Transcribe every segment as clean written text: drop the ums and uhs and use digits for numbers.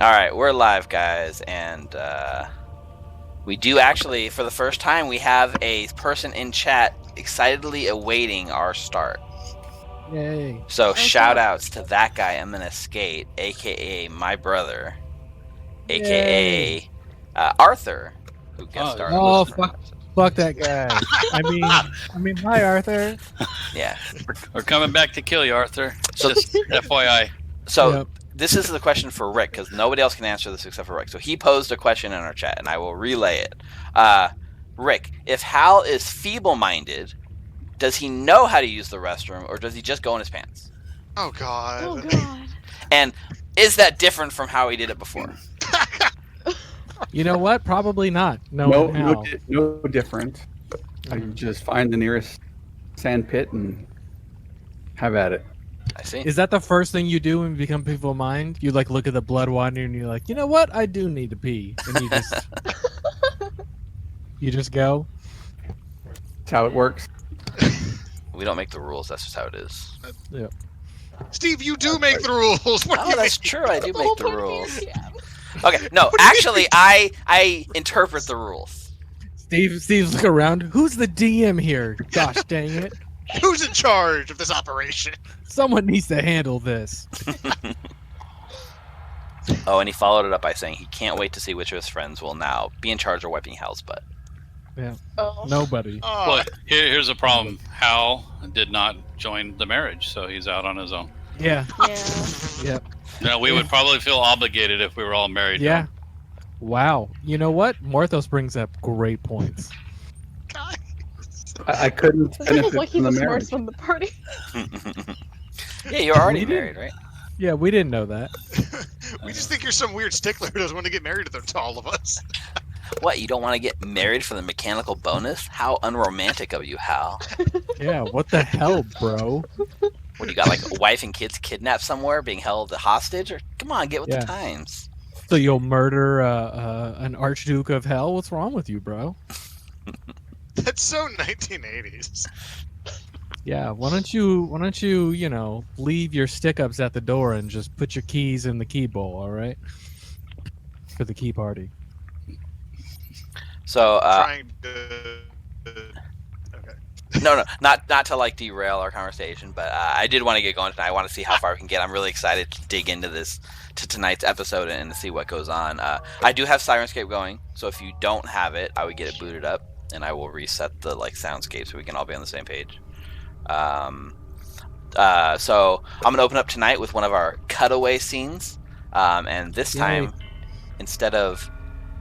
All right, we're live, guys, and we do actually, for the first time, we have a person in chat excitedly awaiting our start. Yay. So shout outs to that guy, M&S Skate, aka my brother, aka Arthur, who gets started. Oh, fuck that guy. I mean, hi, Arthur. Yeah. We're coming back to kill you, Arthur. So, Just FYI. So Yep. this is the question for Rick, because nobody else can answer this except for Rick. So he posed a question in our chat, and I will relay it. Rick, if Hal is feeble-minded, does he know how to use the restroom, or does he just go in his pants? Oh God. Oh God. And is that different from how he did it before? You know what? Probably not. No different. You just find the nearest sand pit and have at it. I see. Is that the first thing you do when you become people mind? You like look at the blood water and you're like, you know what? I do need to pee, and you just go. That's how it works. We don't make the rules. That's just how it is. Yeah. Steve, you do make the rules. What do Oh, you that's mean? true. I do The make whole the point of rules. being a scab. Okay, no, actually, I interpret the rules. Steve's looking around. Who's the DM here? Gosh dang it! Who's in charge of this operation? Someone needs to handle this. Oh, and he followed it up by saying he can't wait to see which of his friends will now be in charge of wiping Hal's butt. Oh. Nobody. Well, here's the problem. Hal did not join the marriage, so he's out on his own. Yeah. Yeah. Yep. Now, we would probably feel obligated if we were all married. Yeah. Wow. You know what? Morthos brings up great points. God. I couldn't This feels benefit like from he's the the marriage. smartest one in the party. Yeah, you're already We did. married, right? Yeah, we didn't know that. We just think you're some weird stickler who doesn't want to get married to all of us. What, you don't want to get married for the mechanical bonus? How unromantic of you, Hal. Yeah. What the hell, bro? What, you got like a wife and kids kidnapped somewhere, being held hostage? Or come on, get with Yeah. the times. So you'll murder an Archduke of Hell? What's wrong with you, bro? That's so 1980s. Yeah. Why don't you leave your stick-ups at the door and just put your keys in the key bowl? All right. For the key party. So, Trying to. Okay. no, not to like derail our conversation, but I did want to get going tonight. I want to see how far we can get. I'm really excited to dig into tonight's episode and to see what goes on. I do have Sirenscape going, so if you don't have it, I would get it booted up, and I will reset the soundscape so we can all be on the same page. So I'm gonna open up tonight with one of our cutaway scenes, and this time, instead of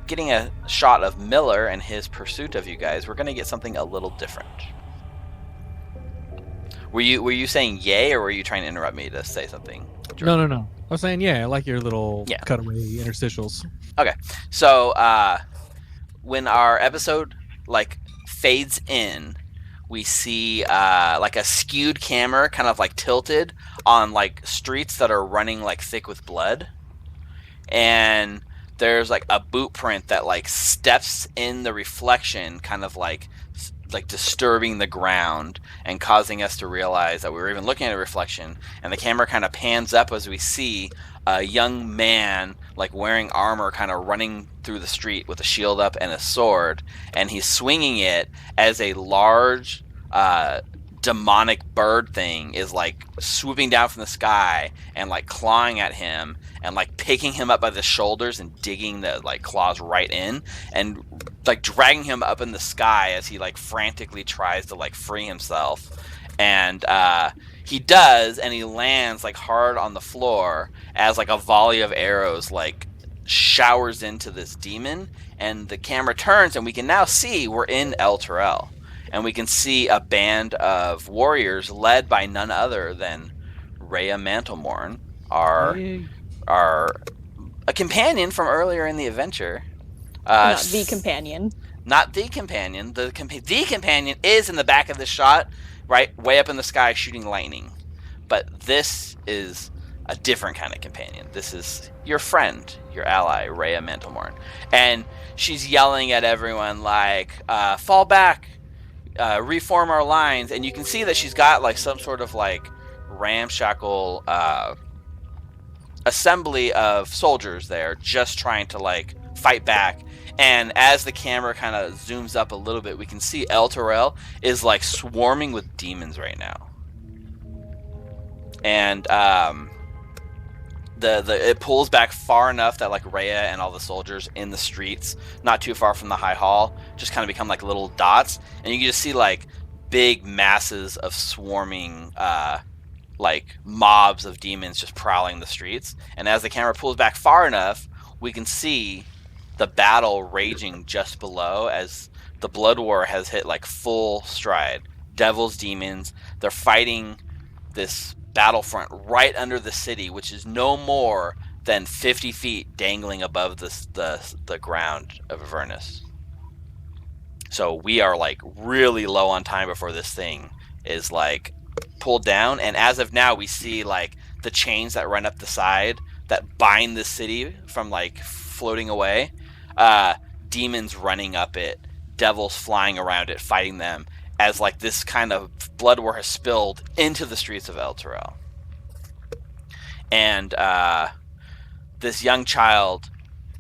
getting a shot of Miller and his pursuit of you guys, we're gonna get something a little different. Were you saying yay, or were you trying to interrupt me to say something? No. I was saying, yeah, I like your little Yeah. cutaway interstitials. Okay, so when our episode fades in, we see a skewed camera kind of tilted on streets that are running thick with blood, and there's a boot print that steps in the reflection, kind of disturbing the ground and causing us to realize that we were even looking at a reflection. And the camera kind of pans up as we see a young man wearing armor kind of running through the street with a shield up and a sword, and he's swinging it as a large demonic bird thing is swooping down from the sky and clawing at him and picking him up by the shoulders and digging the claws right in and dragging him up in the sky as he frantically tries to free himself. And he does, and he lands hard on the floor as a volley of arrows showers into this demon. And the camera turns, and we can now see we're in El Terrell, and we can see a band of warriors led by none other than Rhea Mantlemorn, our a companion from earlier in the adventure. Not the companion. Not the companion. The companion is in the back of this shot, right, way up in the sky, shooting lightning. But this is a different kind of companion. This is your friend, your ally, Rhea Mantlemorn, and she's yelling at everyone "Fall back, reform our lines." And you can see that she's got some sort of ramshackle assembly of soldiers there just trying to like fight back. And as the camera kind of zooms up a little bit, we can see El Terrell is like swarming with demons right now. And it pulls back far enough that like Rhea and all the soldiers in the streets, not too far from the High Hall, just kind of become like little dots, and you can just see like big masses of swarming like mobs of demons just prowling the streets. And as the camera pulls back far enough, we can see the battle raging just below as the Blood War has hit like full stride. Devils, demons, they're fighting this battlefront right under the city, which is no more than 50 feet dangling above the ground of Avernus. So we are like really low on time before this thing is like pulled down. And as of now, we see like the chains that run up the side that bind the city from like floating away. Demons running up it, devils flying around it, fighting them, as like this kind of blood war has spilled into the streets of El Terrell. And this young child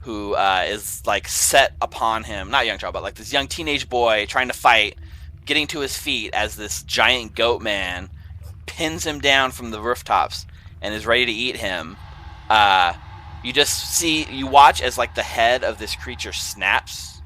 who is like set upon him, not young child, but like this young teenage boy trying to fight, getting to his feet as this giant goat man pins him down from the rooftops and is ready to eat him. You watch as like the head of this creature snaps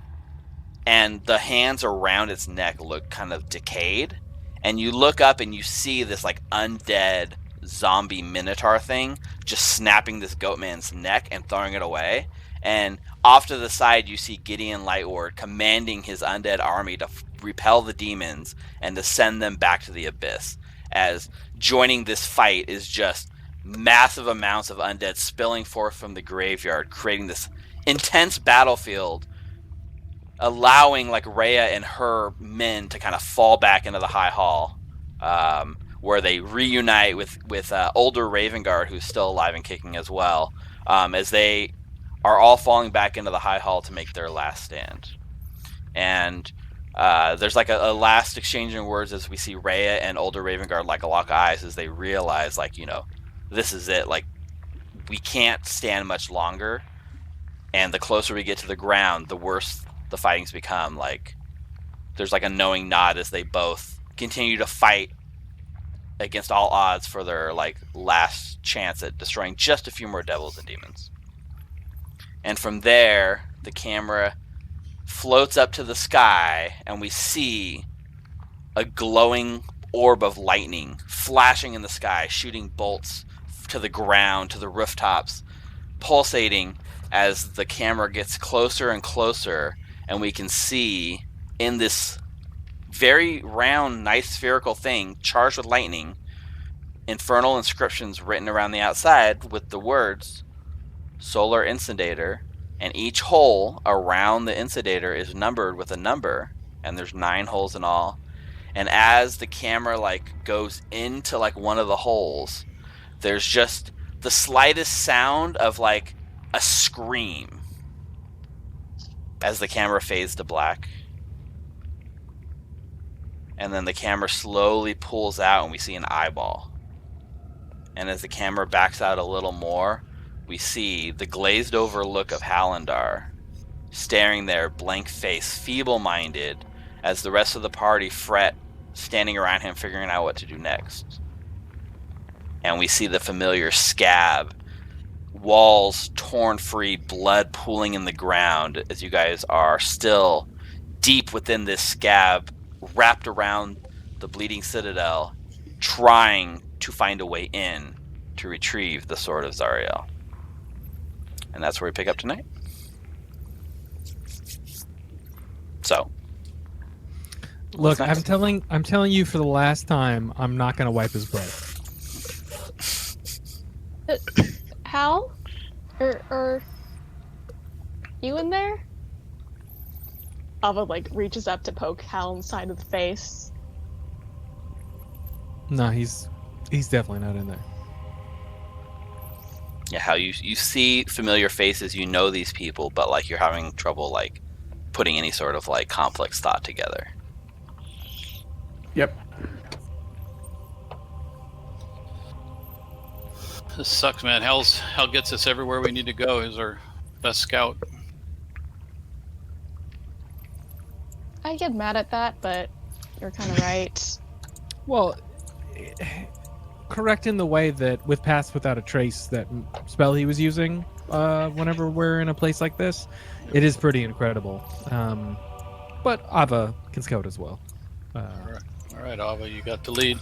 and the hands around its neck look kind of decayed, and you look up and you see this like undead zombie minotaur thing just snapping this goat man's neck and throwing it away. And off to the side you see Gideon Lightward commanding his undead army to repel the demons and to send them back to the abyss, as joining this fight is just massive amounts of undead spilling forth from the graveyard, creating this intense battlefield, allowing like Rhea and her men to kind of fall back into the High Hall, where they reunite with older Ravengard, who's still alive and kicking as well, as they are all falling back into the High Hall to make their last stand. And there's like a last exchange in words as we see Rhea and older Ravengard like lock eyes as they realize, like, you know, this is it. Like, we can't stand much longer. And the closer we get to the ground, the worse the fighting's become. Like, there's like a knowing nod as they both continue to fight against all odds for their like last chance at destroying just a few more devils and demons. And from there, the camera floats up to the sky, and we see a glowing orb of lightning flashing in the sky, shooting bolts to the ground, to the rooftops, pulsating as the camera gets closer and closer, and we can see in this very round, nice spherical thing charged with lightning, infernal inscriptions written around the outside with the words Solar Incendator, and each hole around the Incendator is numbered with a number, and there's 9 holes in all. And as the camera like goes into like one of the holes, there's just the slightest sound of like a scream as the camera fades to black. And then the camera slowly pulls out and we see an eyeball. And as the camera backs out a little more, we see the glazed over look of Hallandar staring there, blank face, feeble-minded, as the rest of the party fret, standing around him figuring out what to do next. And we see the familiar Scab, walls torn free, blood pooling in the ground as you guys are still deep within this Scab, wrapped around the Bleeding Citadel, trying to find a way in to retrieve the Sword of Zariel. And that's where we pick up tonight. So, look, I'm telling you for the last time, I'm not gonna wipe his butt. Hal? Or you in there? Ava like reaches up to poke Hal inside of the face. No, he's definitely not in there. yeah, how you see familiar faces, you know these people, but like you're having trouble like putting any sort of like complex thought together. Yep. This sucks, man. Hell gets us everywhere we need to go. He's our best scout. I get mad at that, but you're kind of right. Well, correct in the way that with Pass Without a Trace, that spell he was using whenever we're in a place like this, it is pretty incredible. But Ava can scout as well. All right, Ava, you got the lead.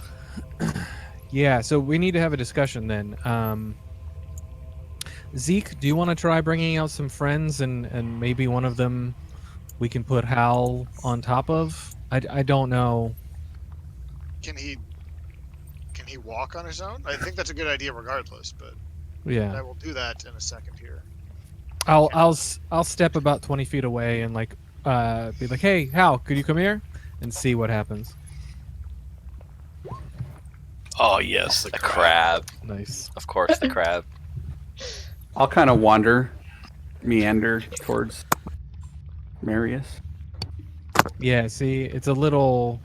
Yeah, so we need to have a discussion then. Zeke, do you want to try bringing out some friends and maybe one of them we can put Hal on top of? I don't know. Can he walk on his own? I think that's a good idea regardless, but Yeah. I will do that in a second here. I'll step about 20 feet away and like be like, "Hey, Hal, could you come here?" and see what happens. Oh yes, The crab. Nice. Of course, the crab. I'll kind of meander towards Marius. Yeah, see, it's a little.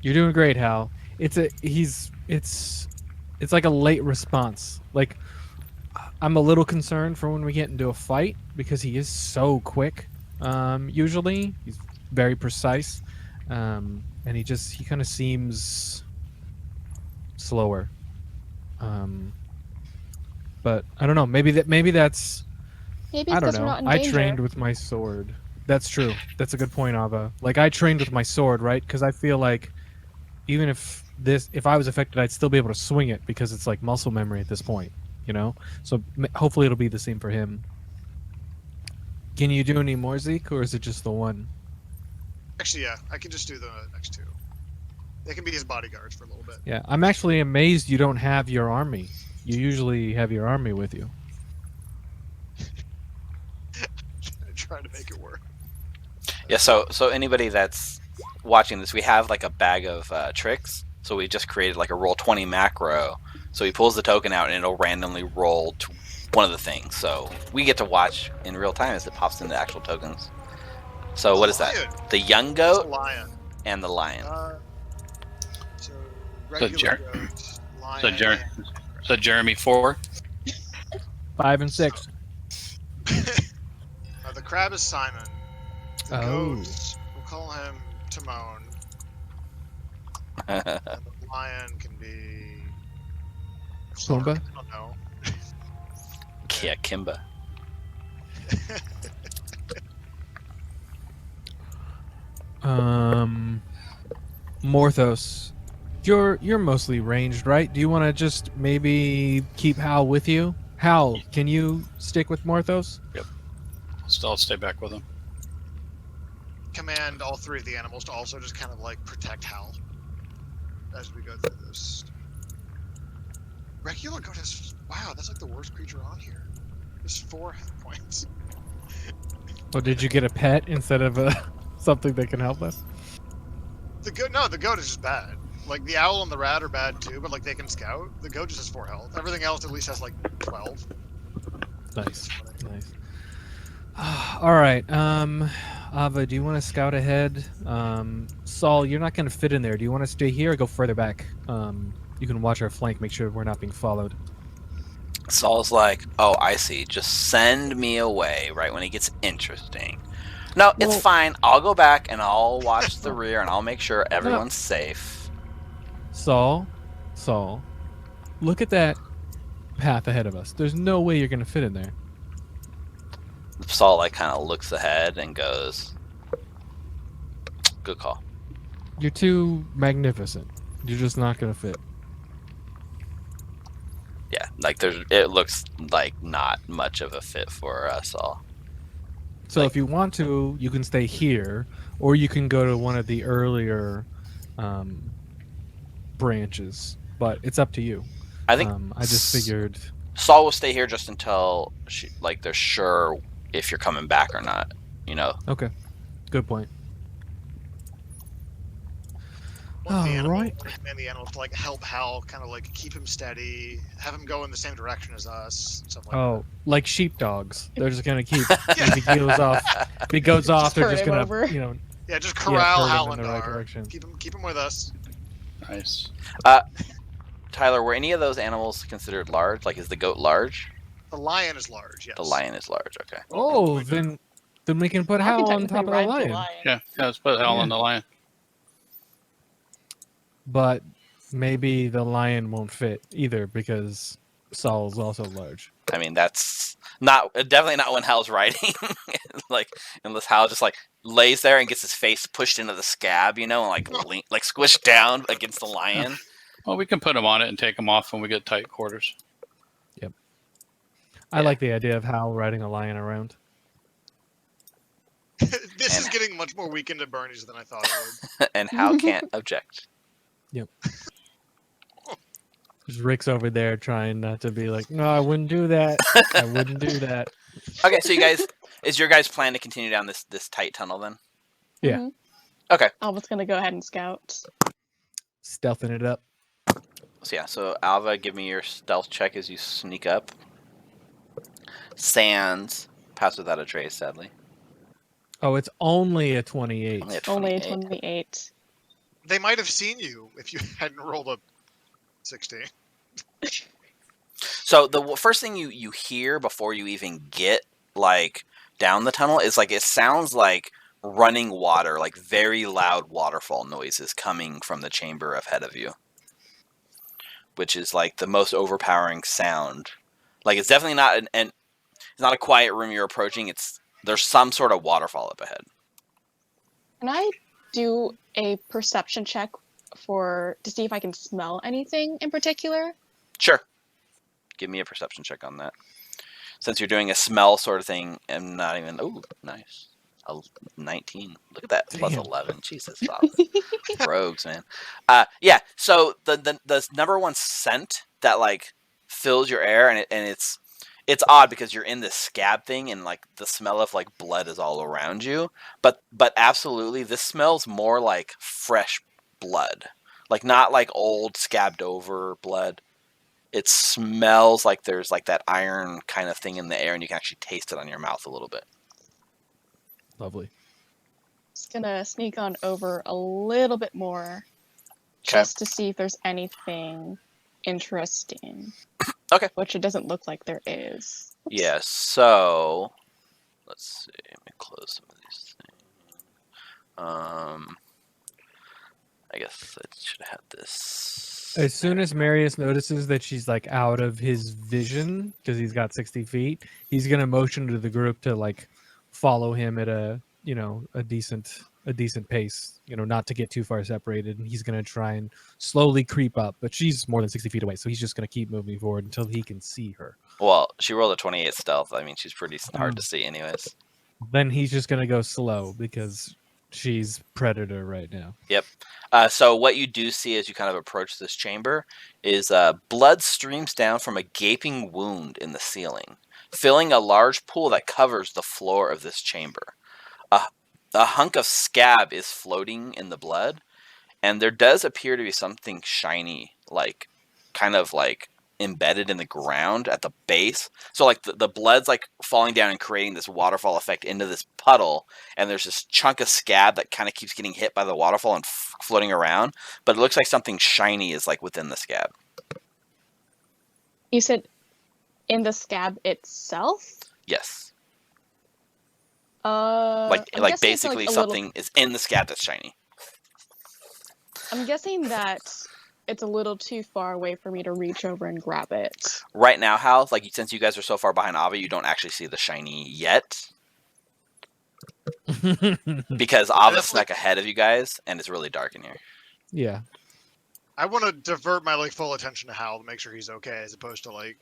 You're doing great, Hal. It's like a late response. Like, I'm a little concerned for when we get into a fight because he is so quick. Usually, he's very precise, and he kind of seems slower. But I don't know. Maybe that's. Maybe I it's don't because we're know. not in I danger. trained with my sword. That's true. That's a good point, Ava. Like, I trained with my sword, right? Because I feel like even if I was affected, I'd still be able to swing it because it's like muscle memory at this point, you know? So hopefully it'll be the same for him. Can you do any more, Zeke, or is it just the one? Actually, yeah, I can just do the next two. They can be his bodyguards for a little bit. Yeah, I'm actually amazed you don't have your army. You usually have your army with you. Trying to make it work. Yeah. So anybody that's watching this, we have like a bag of tricks. So we just created like a roll 20 macro. So he pulls the token out and it'll randomly roll to one of the things. So we get to watch in real time as it pops into actual tokens. So what is that? Lion. The young It's goat a lion. and the lion. So regular Jer- goat, lion. So Jeremy 4. 5 and 6. The crab is Simon. The Oh. goat, we'll call him Timon. And the lion can be Pumbaa? I don't know. Yeah, Kimba. Morthos. You're mostly ranged, right? Do you want to just maybe keep Hal with you? Hal, can you stick with Morthos? I'll stay back with him. Command all three of the animals to also just kind of like protect Hal as we go through this. Regular goat has wow, that's like the worst creature on here. There's 4 hit points. Or did you get a pet instead of something that can help us? The goat is just bad. Like the owl and the rat are bad too, but like they can scout. The goat just has 4 health. Everything else at least has like 12. Nice. All right. Ava, do you want to scout ahead? Saul, you're not going to fit in there. Do you want to stay here or go further back? You can watch our flank, make sure we're not being followed. Saul's like, oh, I see. Just send me away right when it gets interesting. No, it's Well- fine. I'll go back and I'll watch the rear and I'll make sure everyone's safe. Saul, look at that path ahead of us. There's no way you're going to fit in there. Saul like kind of looks ahead and goes, good call. You're too magnificent. You're just not going to fit. Yeah, like it looks like not much of a fit for us all. So if you want to, you can stay here, or you can go to one of the earlier branches. But it's up to you. I think I just figured. Saul will stay here just until they're sure if you're coming back or not. You know. Okay, good point. Want the animal, Alright. command the animals to like help Hal, kind of like keep him steady, have him go in the same direction as us, stuff like Oh, like sheepdogs. They're just gonna keep. If he goes off, they're Just just turn him gonna, over. that. Yeah, just corral herd him Hal in and the right Dar. direction. Keep him with us. Nice. Tyler, were any of those animals considered large? Like, is the goat large? The lion is large. Yes. The lion is large. Okay. Oh, then we can put I Hal can on top of the technically ride lion. Yeah, let's put Hal on the lion. But maybe the lion won't fit either because Saul's also large. I mean, that's definitely not when Hal's riding. Like, unless Hal just like lays there and gets his face pushed into the scab, and like squished down against the lion. Well, we can put him on it and take him off when we get tight quarters. I like the idea of Hal riding a lion around. This is getting much more weekend at Bernie's than I thought it would. And Hal can't object. Just Rick's over there trying not to be like, no, I wouldn't do that. I wouldn't do that. Okay, so is your guys' plan to continue down this tight tunnel then? Yeah. Mhm. Okay. Alva's gonna go ahead and scout. Stealthing it up. So Alva, give me your stealth check as you sneak up. Sans, pass without a trace, sadly. Oh, it's only a 28. Only a Only a 28. 28. They might have seen you if you hadn't rolled a 16. So the first thing you hear before you even get like down the tunnel is like it sounds like running water, like very loud waterfall noises coming from the chamber ahead of you, which is like the most overpowering sound. Like it's definitely not it's not a quiet room you're approaching. There's some sort of waterfall up ahead. Can I do a perception check to see if I can smell anything in particular? Sure. Give me a perception check on that. Since you're doing a smell sort of thing, and not even... Oh, nice. 19. Look at that. Plus Damn. 11. Jesus. Rogues, man. Yeah, so the number one scent that, like, fills your air, and it's odd because you're in this scab thing, and, like, the smell of, like, blood is all around you. But absolutely, this smells more like fresh blood. Like, not like old, scabbed over blood. It smells like there's like that iron kind of thing in the air, and you can actually taste it on your mouth a little bit. Lovely. Just gonna sneak on over a little bit more, Okay. just to see if there's anything interesting. Okay. Which it doesn't look like there is. Oops. Yeah, so let's see. Let me close some of these things. I guess I should have had this. As soon as Marius notices that she's like out of his vision because he's got 60 feet, he's gonna motion to the group to like follow him at a decent pace, not to get too far separated, and he's gonna try and slowly creep up. But she's more than 60 feet away, so he's just gonna keep moving forward until he can see her. Well, she rolled a 28 stealth. I mean, she's pretty hard to see, anyways. Then he's just gonna go slow because she's predator right now. Yep. So what you do see as you kind of approach this chamber is blood streams down from a gaping wound in the ceiling, filling a large pool that covers the floor of this chamber. A hunk of scab is floating in the blood, and there does appear to be something shiny, like kind of like embedded in the ground at the base. So like the blood's like falling down and creating this waterfall effect into this puddle, and there's this chunk of scab that kind of keeps getting hit by the waterfall and floating around, but it looks like something shiny is like within the scab. You said in the scab itself? Yes. I'm Like guessing it's, basically like, something is in the scab that's shiny. I'm guessing that it's a little too far away for me to reach over and grab it. Right now, Hal, like since you guys are so far behind Ava, you don't actually see the shiny yet. Because Ava snuck ahead of you guys, and it's really dark in here. Yeah. I want to divert my full attention to Hal to make sure he's okay, as opposed to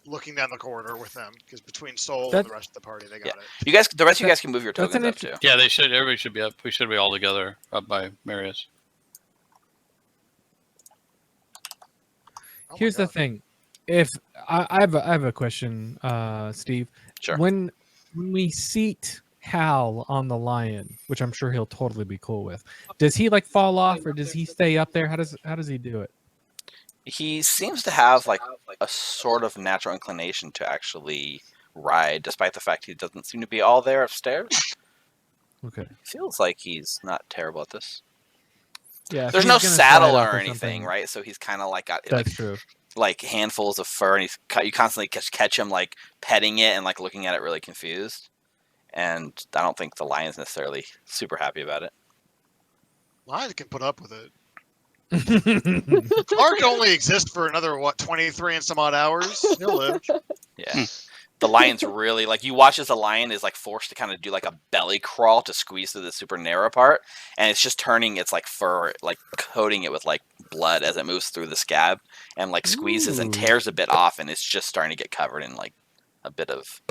looking down the corridor with them. Because between Soul and the rest of the party, they got it. You guys, the rest of you guys can move your That's tokens an up too. Yeah, they should. Everybody should be up. We should be all together up by Marius. Oh my Here's the God. thing. If I have a question, Steve. Sure. When we seat Hal on the lion, which I'm sure he'll totally be cool with, does he fall off or does he stay up there? How does he do it? He seems to have like a sort of natural inclination to actually ride, despite the fact he doesn't seem to be all there upstairs. Okay. Feels like he's not terrible at this. Yeah, if There's he's no gonna saddle slide off or or anything, something, right? So he's kind of like got That's true. like handfuls of fur, and you constantly catch him like petting it and like looking at it really confused. And I don't think the lion's necessarily super happy about it. Lions can put up with it. Clark only exists for another 23 and some odd hours. He'll live. Yeah. The lion's really like, you watch as the lion is like forced to kind of do like a belly crawl to squeeze through the super narrow part, and it's just turning its like fur, like coating it with like blood as it moves through the scab, and like squeezes and Ooh. tears a bit off, and it's just starting to get covered in like a bit of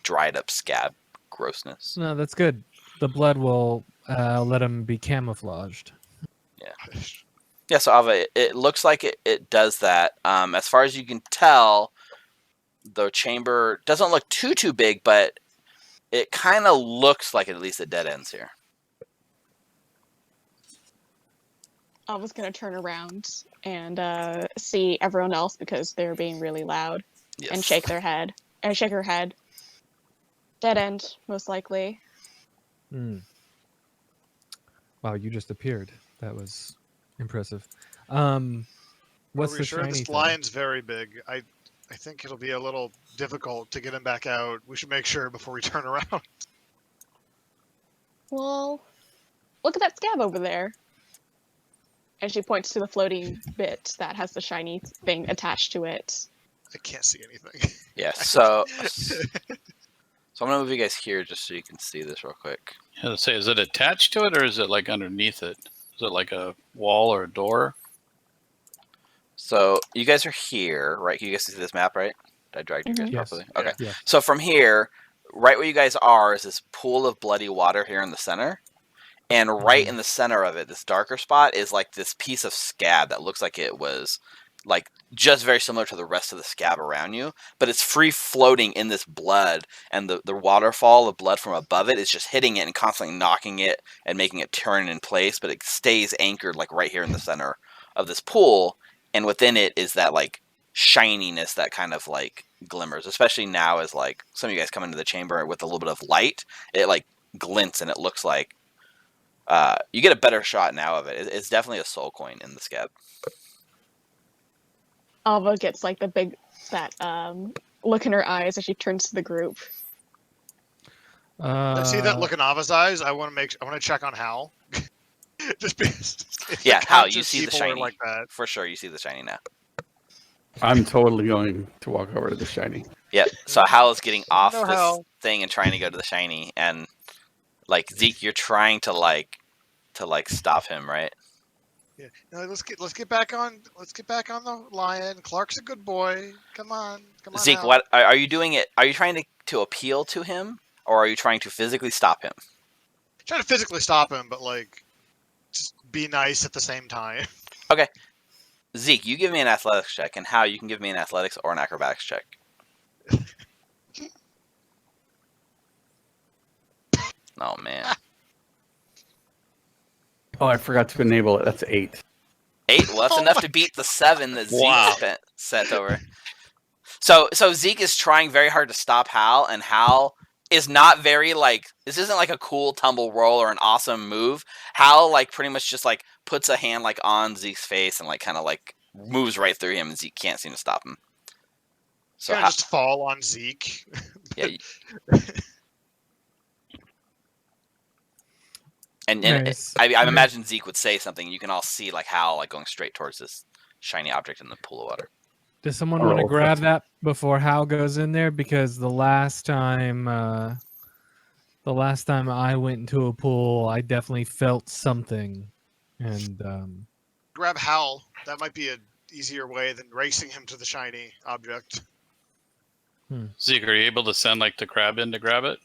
dried up scab grossness. No, that's good. The blood will let him be camouflaged. Yeah, so Ava, it looks like it does that. As far as you can tell, the chamber doesn't look too big, but it kind of looks like at least it dead ends here. I was gonna turn around and see everyone else because they're being really loud Yes. and shake their head and shake her head. Dead end, most likely. Hmm. Wow, you just appeared. That was impressive. What's Are we the sure shiny this thing? lion's very big? I think it'll be a little difficult to get him back out. We should make sure before we turn around. Well, look at that scab over there. And she points to the floating bit that has the shiny thing attached to it. I can't see anything. Yeah, so I'm going to move you guys here just so you can see this real quick. Yeah, let's say, is it attached to it or is it like underneath it? Is it like a wall or a door? So you guys are here, right? You guys see this map, right? Did I drag you guys Mhm. Yes. properly? Okay. Yes. So from here, right where you guys are is this pool of bloody water here in the center. And right in the center of it, this darker spot is like this piece of scab that looks like it was like just very similar to the rest of the scab around you, but it's free floating in this blood, and the waterfall of blood from above it is just hitting it and constantly knocking it and making it turn in place, but it stays anchored like right here in the center of this pool, and within it is that like shininess that kind of like glimmers, especially now as like some of you guys come into the chamber with a little bit of light, it like glints and it looks like you get a better shot now of it. It's definitely a soul coin in the scab. Alva gets like the big look in her eyes as she turns to the group. I see that look in Ava's eyes. I want to check on Hal. Just because. Yeah, Hal, you conscious see the people are shiny. like that. For sure, you see the shiny now. I'm totally going to walk over to the shiny. Yep. So Hal is getting off No, this Hal. thing and trying to go to the shiny, and like Zeke, you're trying to stop him, right? Yeah. No, let's get back on. Let's get back on the lion. Clark's a good boy. Come on, Zeke, Hal. what are you doing? Are you trying to appeal to him, or are you trying to physically stop him? Trying to physically stop him, but like, just be nice at the same time. Zeke, you give me an athletics check, and Hal, you can give me an athletics or an acrobatics check. Oh man. Oh, I forgot to enable it. That's 8. 8? Well, that's enough to beat the 7 that Zeke sent over. So Zeke is trying very hard to stop Hal, and Hal is not very like, this isn't like a cool tumble roll or an awesome move. Hal like pretty much just like puts a hand like on Zeke's face and like kind of like moves right through him, and Zeke can't seem to stop him. So Gonna just fall on Zeke. yeah. And Nice. I imagine Zeke would say something. You can all see like Hal like going straight towards this shiny object in the pool of water. Does someone Or want to roll grab quick. that before Hal goes in there? Because the last time I went into a pool, I definitely felt something, and Grab Hal. That might be an easier way than racing him to the shiny object. Zeke, are you able to send like the crab in to grab it?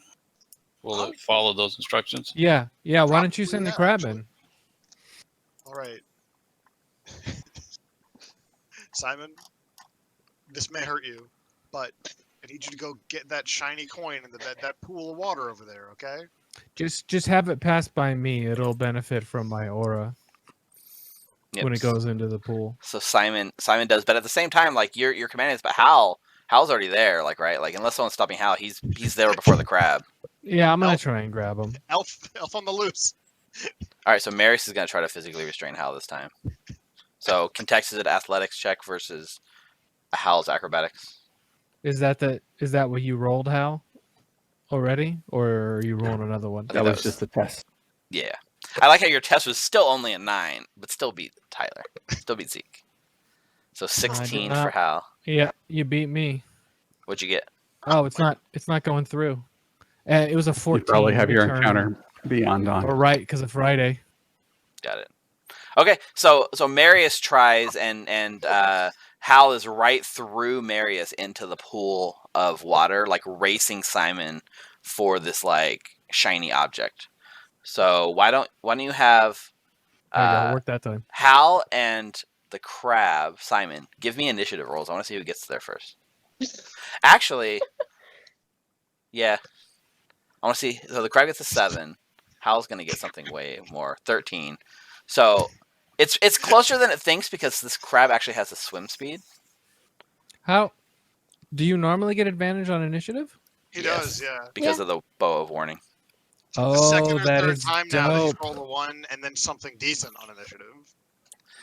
Will it follow those instructions? yeah. Why don't you Probably, send the yeah, crab actually. in? All right. Simon, this may hurt you, but I need you to go get that shiny coin in that pool of water over there, okay? Just have it pass by me. It'll benefit from my aura Yep. when it goes into the pool. So Simon does, but at the same time, like you're commanding this, but Hal's already there, like right, like unless someone's stopping Hal, he's there before the crab. Yeah, I'm gonna Elf. try and grab him. Elf on the loose. All right, so Marius is going to try to physically restrain Hal this time. So Context is an athletics check versus Hal's acrobatics. Is that what you rolled, Hal? Already, or are you rolling another one? I That think was just a test. Yeah. I like how your test was still only a 9, but still beat Tyler. Still beat Zeke. So 16 for not. Hal. Yeah, you beat me. What'd you get? Oh, it's not going through. It was a 14. You probably have your return. encounter beyond on. Or right, because of Friday. Got it. Okay, so Marius tries, and Hal is right through Marius into the pool of water, like racing Simon for this like shiny object. So why don't you have There you go. Work that time. Hal and the crab, Simon, give me initiative rolls. I want to see who gets there first. Actually, yeah. I want to see. So the crab gets a 7. Hal's going to get something way more. 13. So it's closer than it thinks because this crab actually has a swim speed. How do you normally get advantage on initiative? He Yes. does, yeah. Because of the bow of warning. The Oh, second or that third is time now that he's dope. rolled a 1 and then something decent on initiative.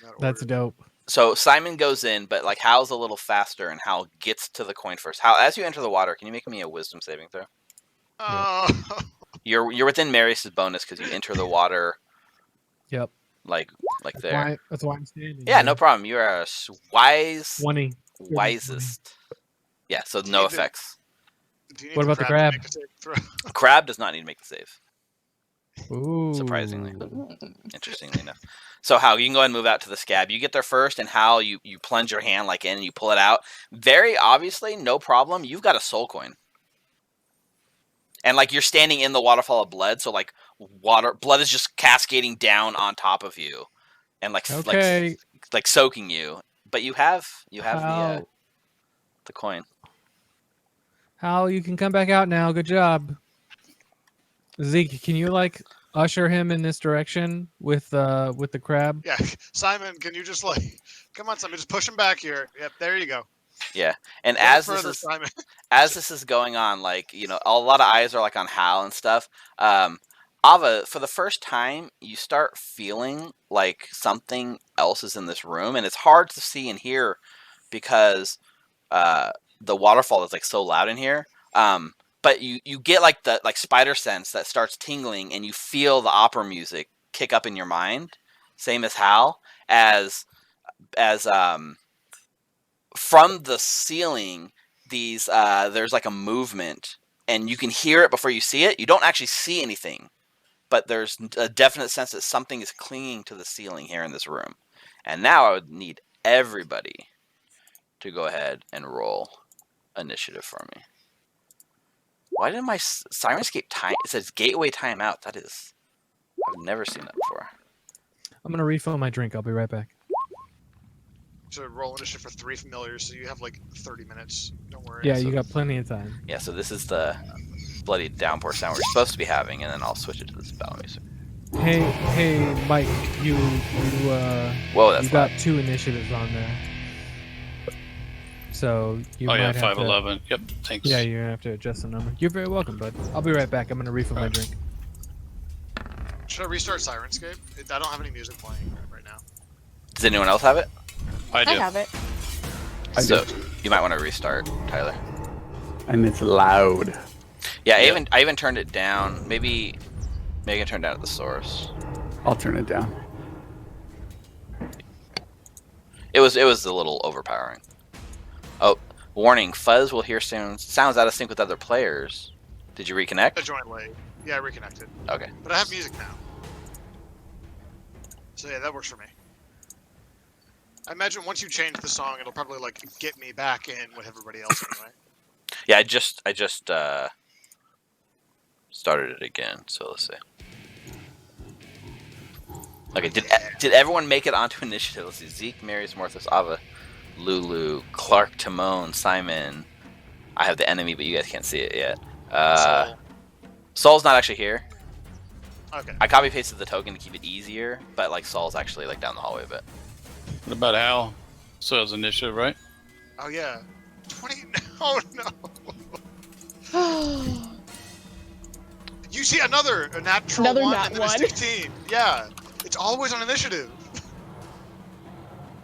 In that That's order. dope. So Simon goes in, but like Hal's a little faster, and Hal gets to the coin first. Hal, as you enter the water, can you make me a wisdom saving throw? Oh, You're within Marius' bonus because you enter the water. Yep. Like there. That's why I'm standing. Yeah, no problem. You are a wise, 20. wisest. Yeah, so Do you no need the- effects. do you need What about the to crab? make a saving throw? Crab does not need to make the save. Ooh. Surprisingly. Interestingly enough. So Hal, you can go ahead and move out to the scab. You get there first, and Hal, you plunge your hand like in and you pull it out. Very obviously, no problem. You've got a soul coin. And like you're standing in the waterfall of blood, so like blood is just cascading down on top of you. And like Okay. like soaking you. But you have Hal, the coin. Hal, you can come back out now. Good job. Zeke, can you like usher him in this direction with the crab? Yeah, Simon, can you just like, come on, Simon, just push him back here. Yep, there you go. Yeah. And Go as further, this is Simon. as this is going on, like, you know, a lot of eyes are like on Hal and stuff. Ava, for the first time, you start feeling like something else is in this room, and it's hard to see and hear because the waterfall is like so loud in here. But you get like the spider sense that starts tingling, and you feel the opera music kick up in your mind, same as Hal, as from the ceiling, these there's like a movement, and you can hear it before you see it. You don't actually see anything, but there's a definite sense that something is clinging to the ceiling here in this room. And now I would need everybody to go ahead and roll initiative for me. Why did my Sirenscape time? It says gateway timeout. That is, I've never seen that before. I'm gonna refill my drink. I'll be right back. So roll initiative for 3 familiars, so you have like 30 minutes. Don't worry. Yeah, so- you got plenty of time. Yeah, so this is the bloody downpour sound we're supposed to be having, and then I'll switch it to this battle music. Hey, Mike, you Whoa, that's you got 2 initiatives on there. So you might have 511. Yep, thanks. to. Yeah, you're gonna have to adjust the number. You're very welcome, bud. I'll be right back. I'm gonna refill my drink. Should I restart Sirenscape? I don't have any music playing right now. Does anyone else have it? I I do. have it. So you might want to restart, Tyler. And it's loud. Yeah, Yeah. I even turned it down. Maybe I can turn it down at the source. I'll turn it down. It was a little overpowering. Oh, warning! Fuzz will hear sounds out of sync with other players. Did you I reconnect? joined late. Yeah, I reconnected. Okay. But I have music now. So yeah, that works for me. I imagine once you change the song, it'll probably like get me back in with everybody else anyway. Yeah, I just started it again. So let's see. Okay, did everyone make it onto initiative? Let's see. Zeke, Marius, Morthos, Ava, Lulu, Clark, Timon, Simon. I have the enemy, but you guys can't see it yet. So, Saul's not actually here. okay. I copy pasted the token to keep it easier, but like Saul's actually like down the hallway a bit. What about Hal? So it's initiative, right? Oh yeah. 20. Oh no. You see a natural Another one nat and then one. a 16. Yeah, it's always on initiative.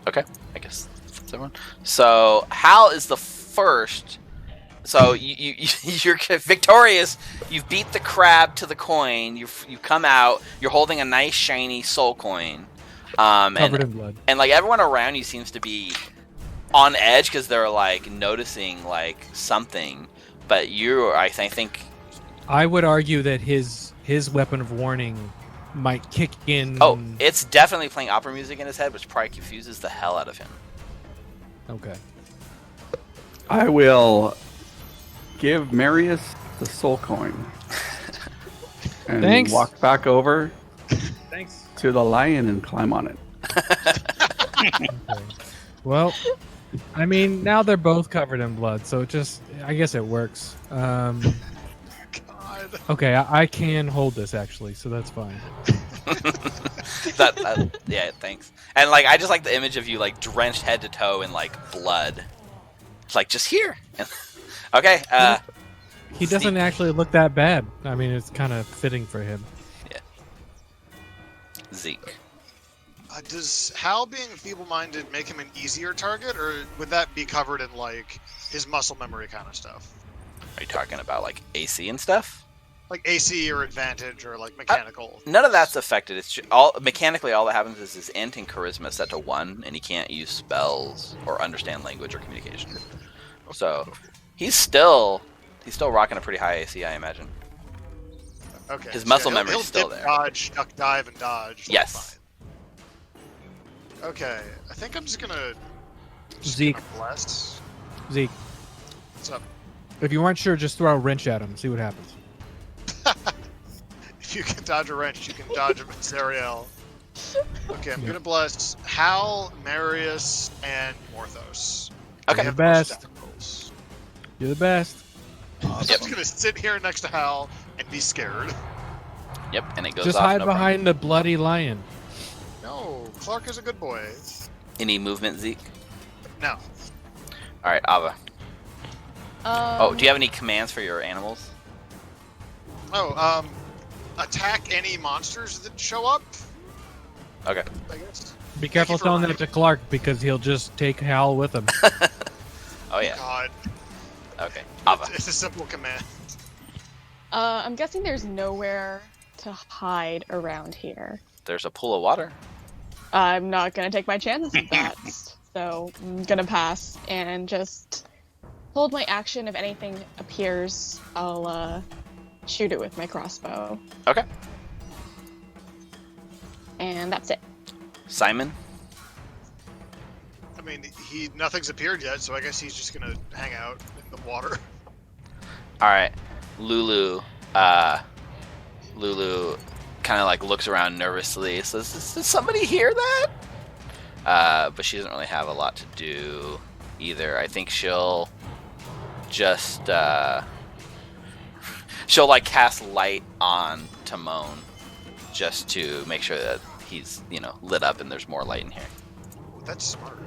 Okay, I guess that's everyone. So Hal is the first. So you're victorious. You've beat the crab to the coin. You come out. You're holding a nice shiny soul coin. Covered in blood. And like everyone around you seems to be on edge because they're like noticing like something. But I think. I would argue that his weapon of warning might kick in. Oh, it's definitely playing opera music in his head, which probably confuses the hell out of him. Okay. I will give Marius the soul coin. And Thanks. walk back over Thanks. to the lion and climb on it. Okay. Well, I mean, now they're both covered in blood, so I guess it works. God. Okay, I can hold this actually, so that's fine. Yeah, thanks. And like, I just like the image of you like drenched head to toe in like blood. It's like just here. Okay. He doesn't actually look that bad. I mean, it's kind of fitting for him. Yeah. Zeke. Does Hal being feeble-minded make him an easier target, or would that be covered in like his muscle memory kind of stuff? Are you talking about like AC and stuff? Like AC or advantage or like mechanical? None of that's affected. It's mechanically all that happens is his int and charisma set to 1, and he can't use spells or understand language or communication. So he's still rocking a pretty high AC, I imagine. Okay. His so muscle yeah, memory is he'll still dip, there. Dodge, duck, dive, and dodge. So Yes. fine. Okay, I think I'm just gonna Zeke. bless. Zeke, What's up? if you aren't sure, just throw a wrench at him. See what happens. If you can dodge a wrench, you can dodge a Zariel. Okay, I'm gonna bless Hal, Marius, and Morthos. Okay. They The have the most best. stat rolls. You're the best. So Yep. I'm just gonna sit here next to Hal and be scared. Yep, and it goes Just off. hide no problem. behind the bloody lion. No, Clark is a good boy. Any movement, Zeke? No. All right, Ava. Um, Oh, do you have any commands for your animals? Oh, attack any monsters that show up, Okay. I guess. Be careful for telling that reminding to Clark because he'll just take Hal with him. Oh yeah. God, Okay. Ava. it's a simple command. I'm guessing there's nowhere to hide around here. There's a pool of water. I'm not gonna take my chances with that, so I'm gonna pass and just hold my action. If anything appears, I'll shoot it with my crossbow, Okay. and that's it. Simon. I mean, nothing's appeared yet, so I guess he's just gonna hang out in the water. All right. Lulu. Lulu kind of like looks around nervously. Says, "Does somebody hear that?" But she doesn't really have a lot to do either. I think she'll just she'll like cast light on Timon just to make sure that he's lit up and there's more light in here. That's smart.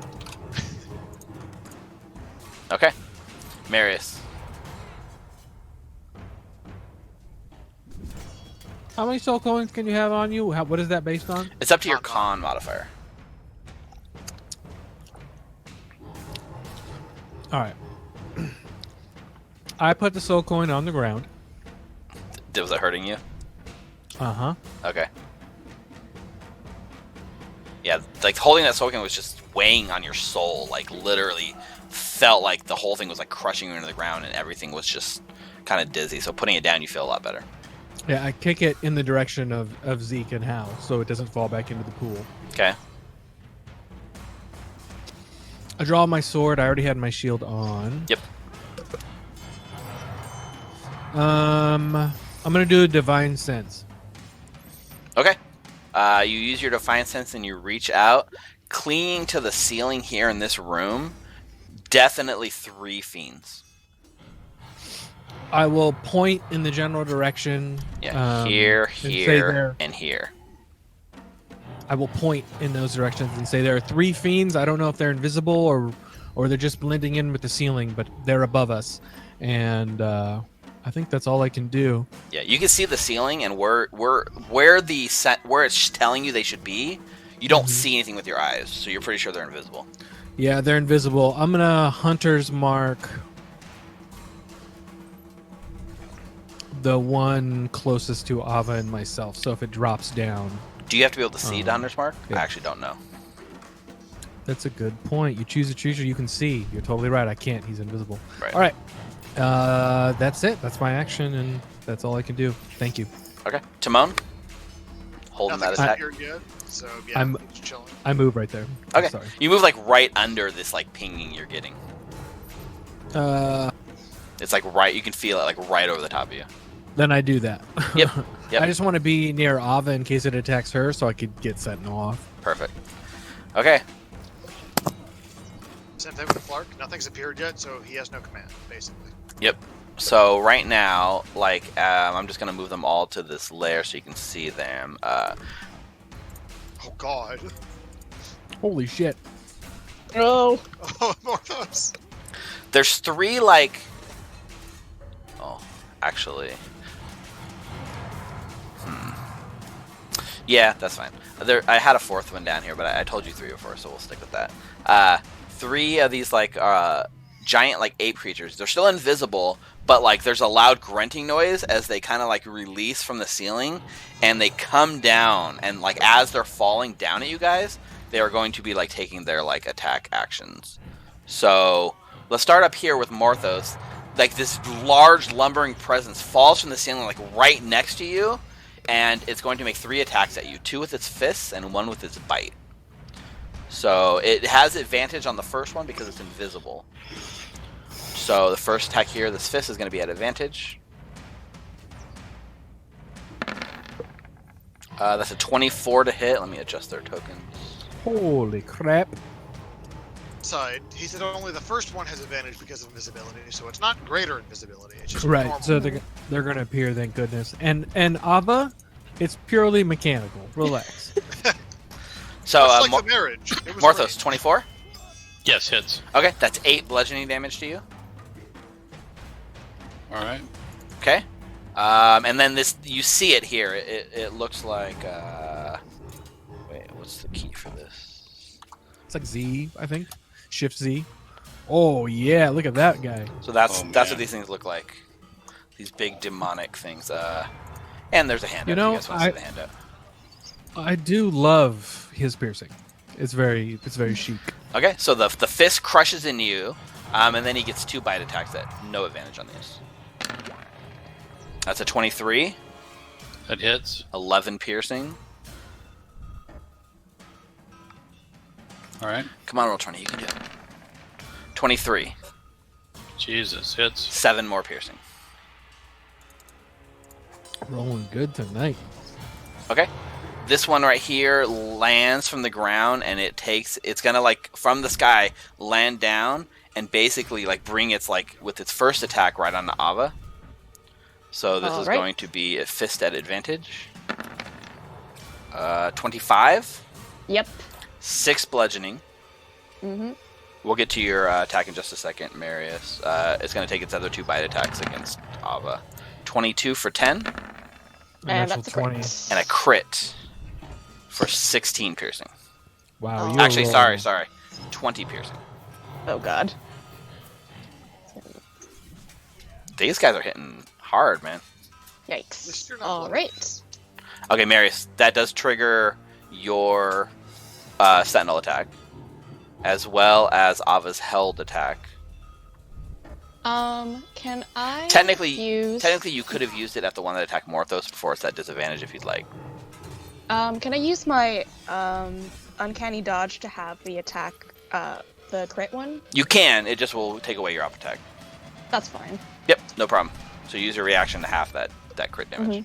Okay. Marius. How many soul coins can you have on you? What is that based on? It's up to your con modifier. All right. I put the soul coin on the ground. Was it hurting you? Uh-huh. Okay. Yeah, like holding that soul coin was just weighing on your soul. Like literally felt like the whole thing was like crushing you into the ground and everything was just kind of dizzy. So putting it down, you feel a lot better. Yeah, I kick it in the direction of Zeke and Hal so it doesn't fall back into the pool. Okay. I draw my sword. I already had my shield on. Yep. I'm gonna do a divine sense. Okay. You use your Defiant Sense and you reach out, clinging to the ceiling here in this room. Definitely 3 fiends. I will point in the general direction. Yeah, here, and say here, and here. I will point in those directions and say there are 3 fiends. I don't know if they're invisible or they're just blending in with the ceiling, but they're above us. And I think that's all I can do. Yeah, you can see the ceiling and where it's telling you they should be. You don't see anything with your eyes, so you're pretty sure they're invisible. Yeah, they're invisible. I'm gonna hunter's mark the one closest to Ava and myself. So if it drops down, Do you have to be able to see the hunter's mark? yeah. I actually don't know. that's a good point. You choose a creature you can see. You're totally right. I can't. He's invisible. Right. All right. That's it. That's my action, and that's all I can do. Thank you. Okay, Timon, holding that Nothing's attack. appeared yet, so yeah, I'm- he's chilling. I move right there. Okay, Sorry. you move like right under this like pinging you're getting. It's like right. You can feel it like right over the top of you. Then I do that. Yep. Yep. I just want to be near Ava in case it attacks her, so I could get Sentinel off. Perfect. Okay. Same thing with Clark. Nothing's appeared yet, so he has no command, basically. Yep. So right now, like, I'm just gonna move them all to this layer so you can see them. Oh God. Holy shit! Oh, Oh, more of those. There's 3 like. Oh, actually. Yeah, that's fine. I had a 4th one down here, but I told you 3 before, so we'll stick with that. 3 of these like giant like ape creatures. They're still invisible, but like there's a loud grunting noise as they kind of like release from the ceiling, and they come down, and like as they're falling down at you guys, they are going to be like taking their like attack actions. So let's start up here with Morthos. Like this large lumbering presence falls from the ceiling like right next to you, and it's going to make 3 attacks at you, 2 with its fists and 1 with its bite. So it has advantage on the first one because it's invisible. So the first attack here, this fist is going to be at advantage. That's a 24 to hit. Let me adjust their tokens. Holy crap! Side. He said only the first one has advantage because of invisibility, so it's not greater invisibility. It's just Right. normal. So they're gonna appear. Thank goodness. And Ava, it's purely mechanical. Relax. So Just like the marriage. It was Morthos, great. 24. Yes, hits. Okay, that's 8 bludgeoning damage to you. All right. Okay. And then this, you see it here. It looks like. Wait, what's the key for this? It's like Z, I think. Shift Z. Oh yeah! Look at that guy. So that's Oh, that's man. what these things look like. These big demonic things. And there's a handout. You know, if you guys want to see the handout. I do love his piercing. It's very chic. Okay, so the fist crushes into you, and then he gets 2 bite attacks at no advantage on these. That's a 23, That hits. 11 piercing. All right. Come on, roll 20, you can do it. 23, Jesus, hits. 7 more piercing. Rolling good tonight. Okay. This one right here lands from the ground, and it's gonna like from the sky land down and basically like bring its like with its first attack right on the Ava. So this is Alright. going to be a fist at advantage. 25, yep. 6 bludgeoning. Mm-hmm. We'll get to your attack in just a second, Marius. It's gonna take its other 2 bite attacks against Ava. 22 for 10, And Natural that's a crit. and a crit for 16 piercing. Wow. Oh. you're Actually, rolling. sorry. 20 piercing. Oh God. These guys are hitting hard, man. least Yikes. you're not All bloody. right. Okay, Marius, that does trigger your Sentinel attack, as well as Ava's held attack. Can I Technically, use? you could have used it at the one that attacked Morthos before it's at disadvantage if you'd like. Can I use my uncanny dodge to have the attack, the crit one? You can. It just will take away your up attack. That's fine. Yep, no problem. So use your reaction to half that crit damage.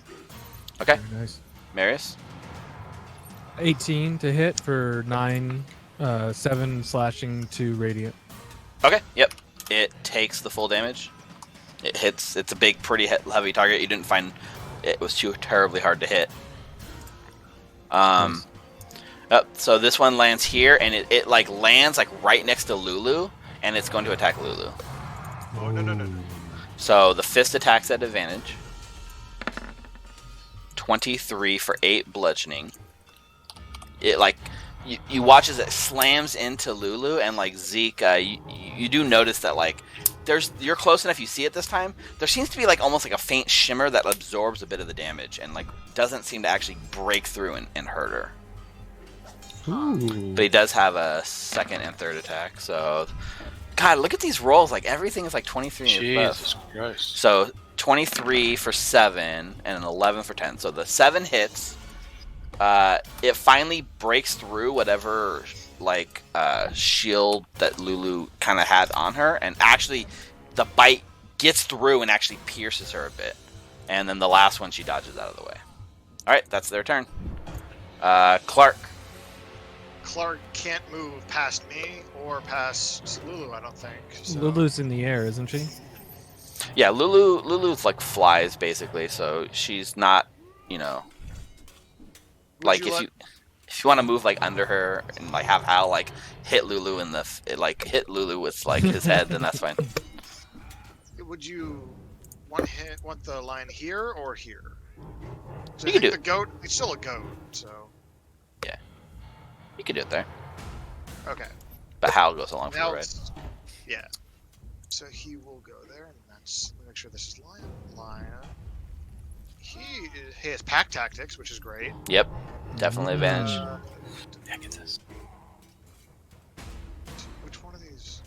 Okay, Very nice. Marius. 18 to hit for 7 slashing to radiant. Okay, yep. It takes the full damage. It hits. It's a big, pretty heavy target. You didn't find it was too terribly hard to hit. So this one lands here, and it like lands like right next to Lulu, and it's going to attack Lulu. Oh no. So the fist attacks at advantage. 23 for 8 bludgeoning. It like you watch as it slams into Lulu, and like Zeke, you do notice that like you're close enough, you see it this time. There seems to be like almost like a faint shimmer that absorbs a bit of the damage and like doesn't seem to actually break through and hurt her. Ooh. But he does have a second and third attack. So, God, look at these rolls. Like everything is like 23 and above. Jesus Christ. So 23 for 7 and an 11 for 10. So the 7 hits. It finally breaks through whatever like shield that Lulu kind of had on her, and actually the bite gets through and actually pierces her a bit. And then the last one she dodges out of the way. All right, that's their turn. Clark. Clark can't move past me or past Lulu, I don't think. So. Lulu's in the air, isn't she? Yeah, Lulu's like flies basically, so she's not, you know, like if you want to move like under her and like have Hal like hit Lulu in the hit Lulu with like his head, then that's fine. Would you want the line here or here? So You I can think do the goat. It's still a goat, so You could do it there, okay. but Hal goes along for Now, the ride. yeah. So he will go there, and that's. Let me make sure this is Lion. He has pack tactics, which is great. Yep, definitely advantage. Yeah, get this. Which one of these?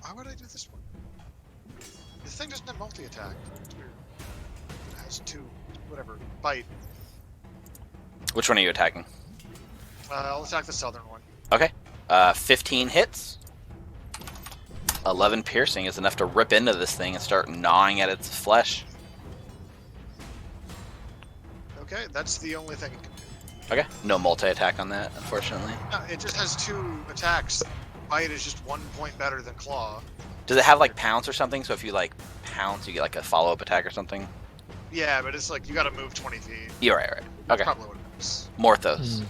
Why would I do this one? This thing doesn't have multi-attack. It's weird. It has 2, whatever, bite. Which one are you attacking? I'll attack the southern one. Okay, 15 hits. 11 piercing is enough to rip into this thing and start gnawing at its flesh. Okay, that's the only thing it can do. Okay, no multi-attack on that, unfortunately. No, it just has 2 attacks. Bite is just 1 point better than claw. Does it have like pounce or something? So if you like pounce, you get like a follow-up attack or something? Yeah, but it's like you gotta move 20 feet. You're right. That's Okay, probably what it is. Morthos.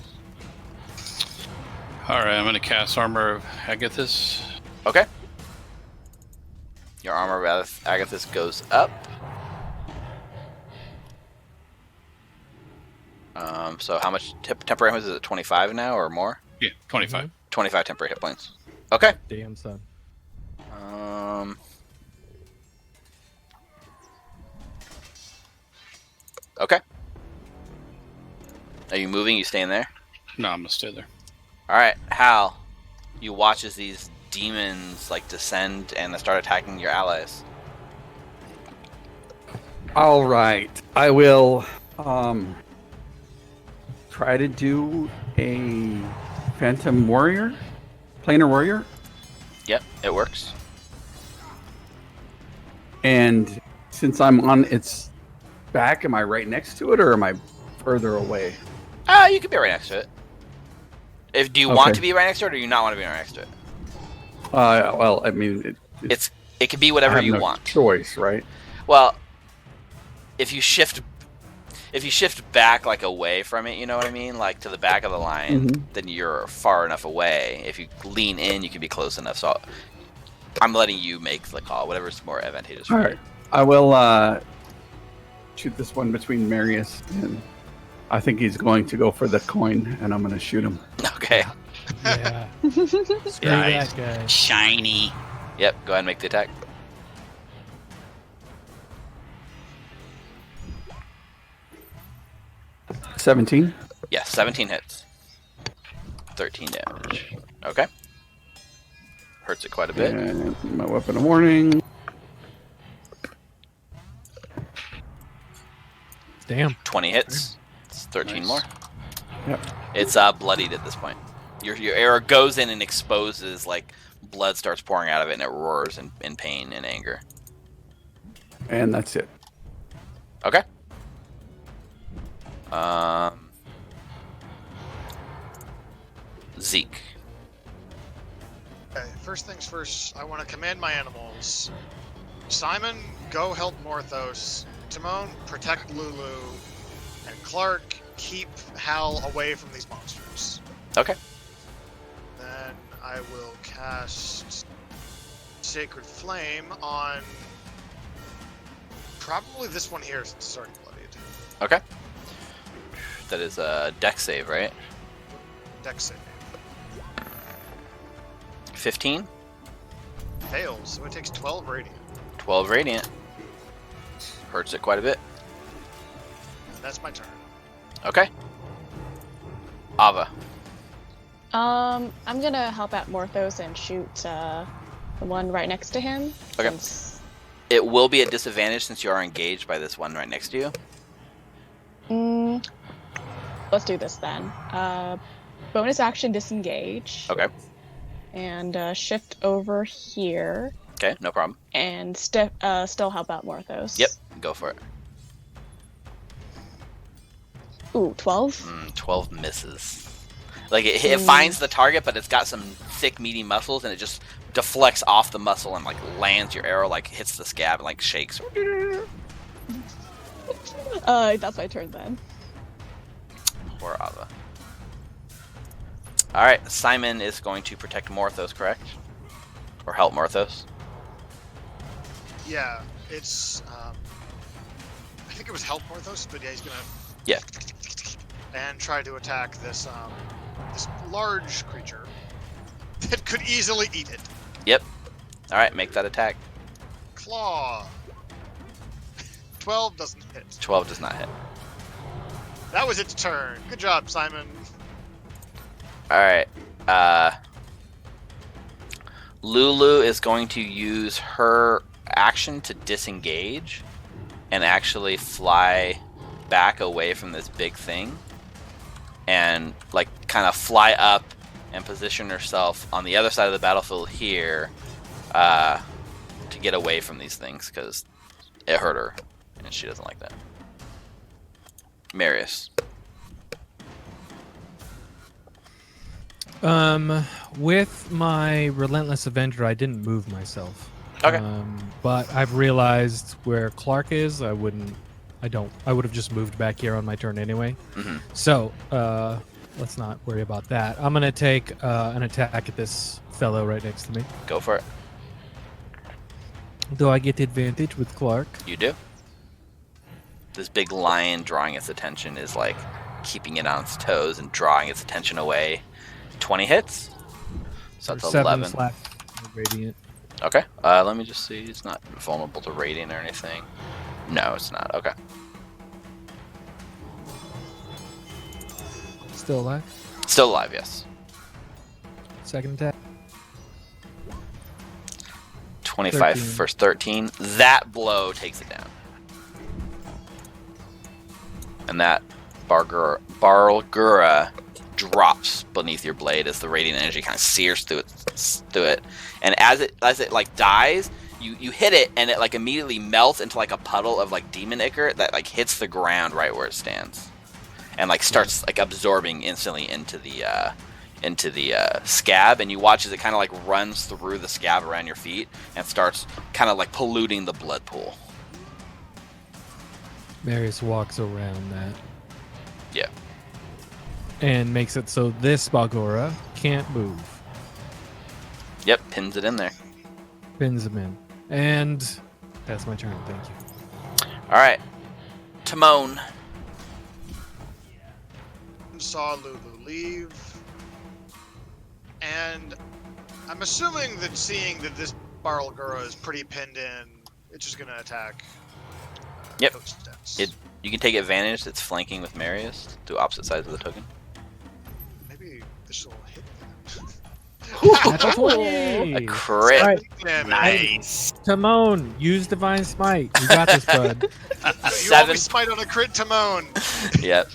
Alright, I'm going to cast Armor of Agathis. Okay. Your armor of Agathis goes up. So how much temporary hit points is it? 25 now or more? Yeah, 25. 25 temporary hit points. Okay. Damn son. Okay. Are you moving? You staying there? No, I'm going to stay there. All right, Hal. You watch as these demons like descend and start attacking your allies. All right, I will try to do a Phantom Warrior, Planar Warrior, Yep, it works. and since I'm on its back, am I right next to it or am I further away? You can be right next to it. Do you want Okay. to be right next to it, or do you not want to be right next to it? Well, I mean, It can be I whatever have you no want. choice, right? Well, if you shift back like away from it, you know what I mean, like to the back of the line, Mhm. then you're far enough away. If you lean in, you can be close enough. So I'm letting you make the call, whatever's more advantageous for All you. right, I will shoot this one between Marius and. I think he's going to go for the coin, and I'm going to shoot him. Okay. Yeah. Screw Yeah, that guy. Shiny. Yep. Go ahead and make the attack. $17. Yeah, 17 hits. 13 damage. Okay. Hurts it quite a bit. And my weapon of warning. Damn. 20 hits. It's 13 Nice. more. Yep. It's bloodied at this point. Your arrow goes in and exposes, like, blood starts pouring out of it, and it roars in pain and anger. And that's it. Okay. Zeke. Okay, first things first, I want to command my animals. Simon, go help Morthos. Timon, protect Lulu. And Clark, keep Hal away from these monsters. Okay. Then I will cast Sacred Flame on probably this one here since it's already bloodied. Okay. That is a dex save, right? Dex save. 15? Fails, so it takes 12 radiant. 12 radiant. Hurts it quite a bit. And that's my turn. Okay. Ava. I'm gonna help out Morthos and shoot the one right next to him. Okay. Since... It will be a disadvantage since you are engaged by this one right next to you. Let's do this then. Bonus action disengage. Okay. And shift over here. Okay, no problem. And still help out Morthos. Yep, go for it. Ooh, 12? 12 misses. Like, it finds the target, but it's got some thick, meaty muscles, and it just deflects off the muscle and, like, lands your arrow, like, hits the scab and, like, shakes. That's my turn then. Poor Ava. Alright, Simon is going to protect Morthos, correct? Or help Morthos? Yeah, it's I think it was help Morthos, but yeah, he's gonna and try to attack this this large creature that could easily eat it. Yep. Alright, make that attack. Claw. 12 doesn't hit. 12 does not hit. That was its turn. Good job, Simon. Alright. Lulu is going to use her action to disengage and actually fly back away from this big thing and like kind of fly up and position herself on the other side of the battlefield here to get away from these things because it hurt her and she doesn't like that. Marius. With my Relentless Avenger, I didn't move myself. Okay. But I've realized where Clark is. I would have just moved back here on my turn anyway. Mm-hmm. So, let's not worry about that. I'm gonna take an attack at this fellow right next to me. Go for it. Do I get advantage with Clark? You do. This big lion drawing its attention is like keeping it on its toes and drawing its attention away. 20 hits. So that's 11. 7 radiant. Okay. Let me just see. It's not vulnerable to radiant or anything. No, it's not. Okay. Still alive. Still alive, yes. Second attack. 25 13. first 13. That blow takes it down. And that Barlgura drops beneath your blade as the radiant energy kind of sears through it. And as it like dies, you hit it and it like immediately melts into like a puddle of like demon ichor that like hits the ground right where it stands. And like starts like absorbing instantly into the scab, and you watch as it kind of like runs through the scab around your feet and starts kind of like polluting the blood pool. Marius walks around that. Yeah. And makes it so this Balgora can't move. Yep, pins it in there. Pins him in. And that's my turn, thank you. Alright. Timon. Saw Lulu leave. And I'm assuming that seeing that this Barlgura is pretty pinned in, it's just gonna attack. Yep. Coach Stats. You can take advantage. It's flanking with Marius to opposite sides of the token. Maybe this will hit them. That's 20. A crit. Right. Damn it. Nice. Timon, use Divine Smite. You got this, bud. You 7. always smite on a crit, Timon. Yep.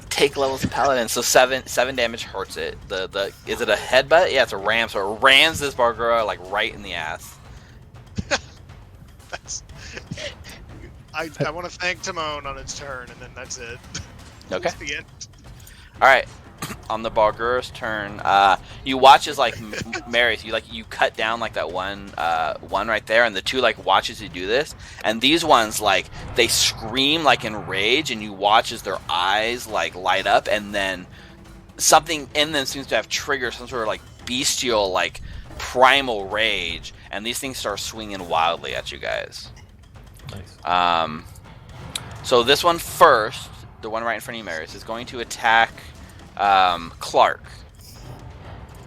Take levels of paladin. So 7 damage hurts it. The is it a headbutt? Yeah, it's a ram. So it rams this Bargura like right in the ass. That's... I want to thank Timon on its turn, and then that's it. Okay. That's the end. All right. On the Bargura's turn, you watch as like Marius, you cut down like that one right there, and the two like watches you do this, and these ones like they scream like in rage, and you watch as their eyes like light up, and then something in them seems to have triggered some sort of like bestial like primal rage, and these things start swinging wildly at you guys. Nice. So this one first, the one right in front of you, Marius, is going to attack Clark.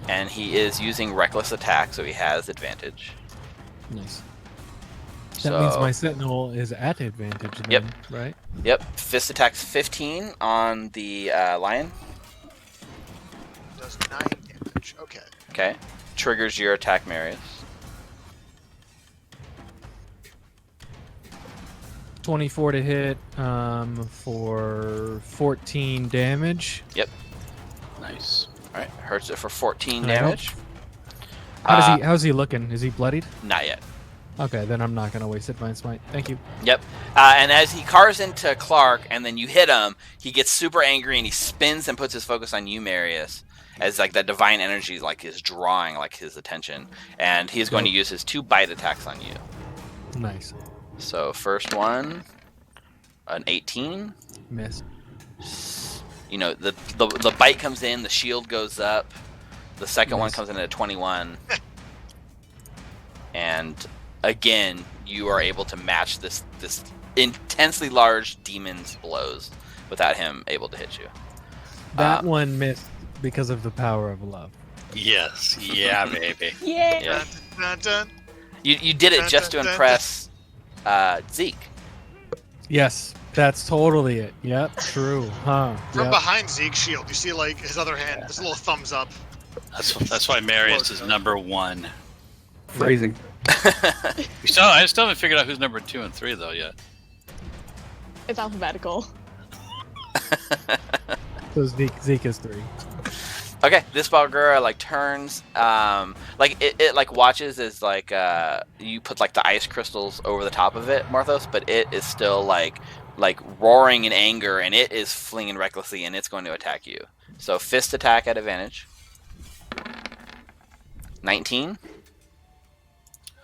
And he is using reckless attack, so he has advantage. Nice. That means my sentinel is at advantage then, Yep. right? Yep. Fist attacks 15 on the lion. Does 9 damage. Okay. Okay. Triggers your attack, Marius. 24 to hit for 14 damage. Yep. Nice. All right. Hurts it for 14 And I damage. How's he looking? Is he bloodied? Not yet. Okay, then I'm not gonna waste Divine Smite. Thank you. Yep. And as he cars into Clark, and then you hit him, he gets super angry and he spins and puts his focus on you, Marius, as like that divine energy like is drawing like his attention, and he's going to use his 2 bite attacks on you. Nice. So first one, an 18. Miss. You know, the bite comes in, the shield goes up. The second one Nice. comes in at a 21. And again, you are able to match this intensely large demon's blows without him able to hit you. That one missed because of the power of love. Yes. Yeah, baby. Yay! Yeah. Dun, dun, dun. You did it just to impress Zeke. Yes, that's totally it. Yep, true. Huh. From Yep. behind Zeke's shield, you see like his other hand, this little thumbs up. That's why Marius is number 1. Phrasing. I still haven't figured out who's number 2 and 3 though yet. It's alphabetical. So Zeke is 3. Okay, this Balgura like turns, like it like watches as like you put like the ice crystals over the top of it, Marthos, but it is still like roaring in anger, and it is flinging recklessly, and it's going to attack you. So fist attack at advantage. 19.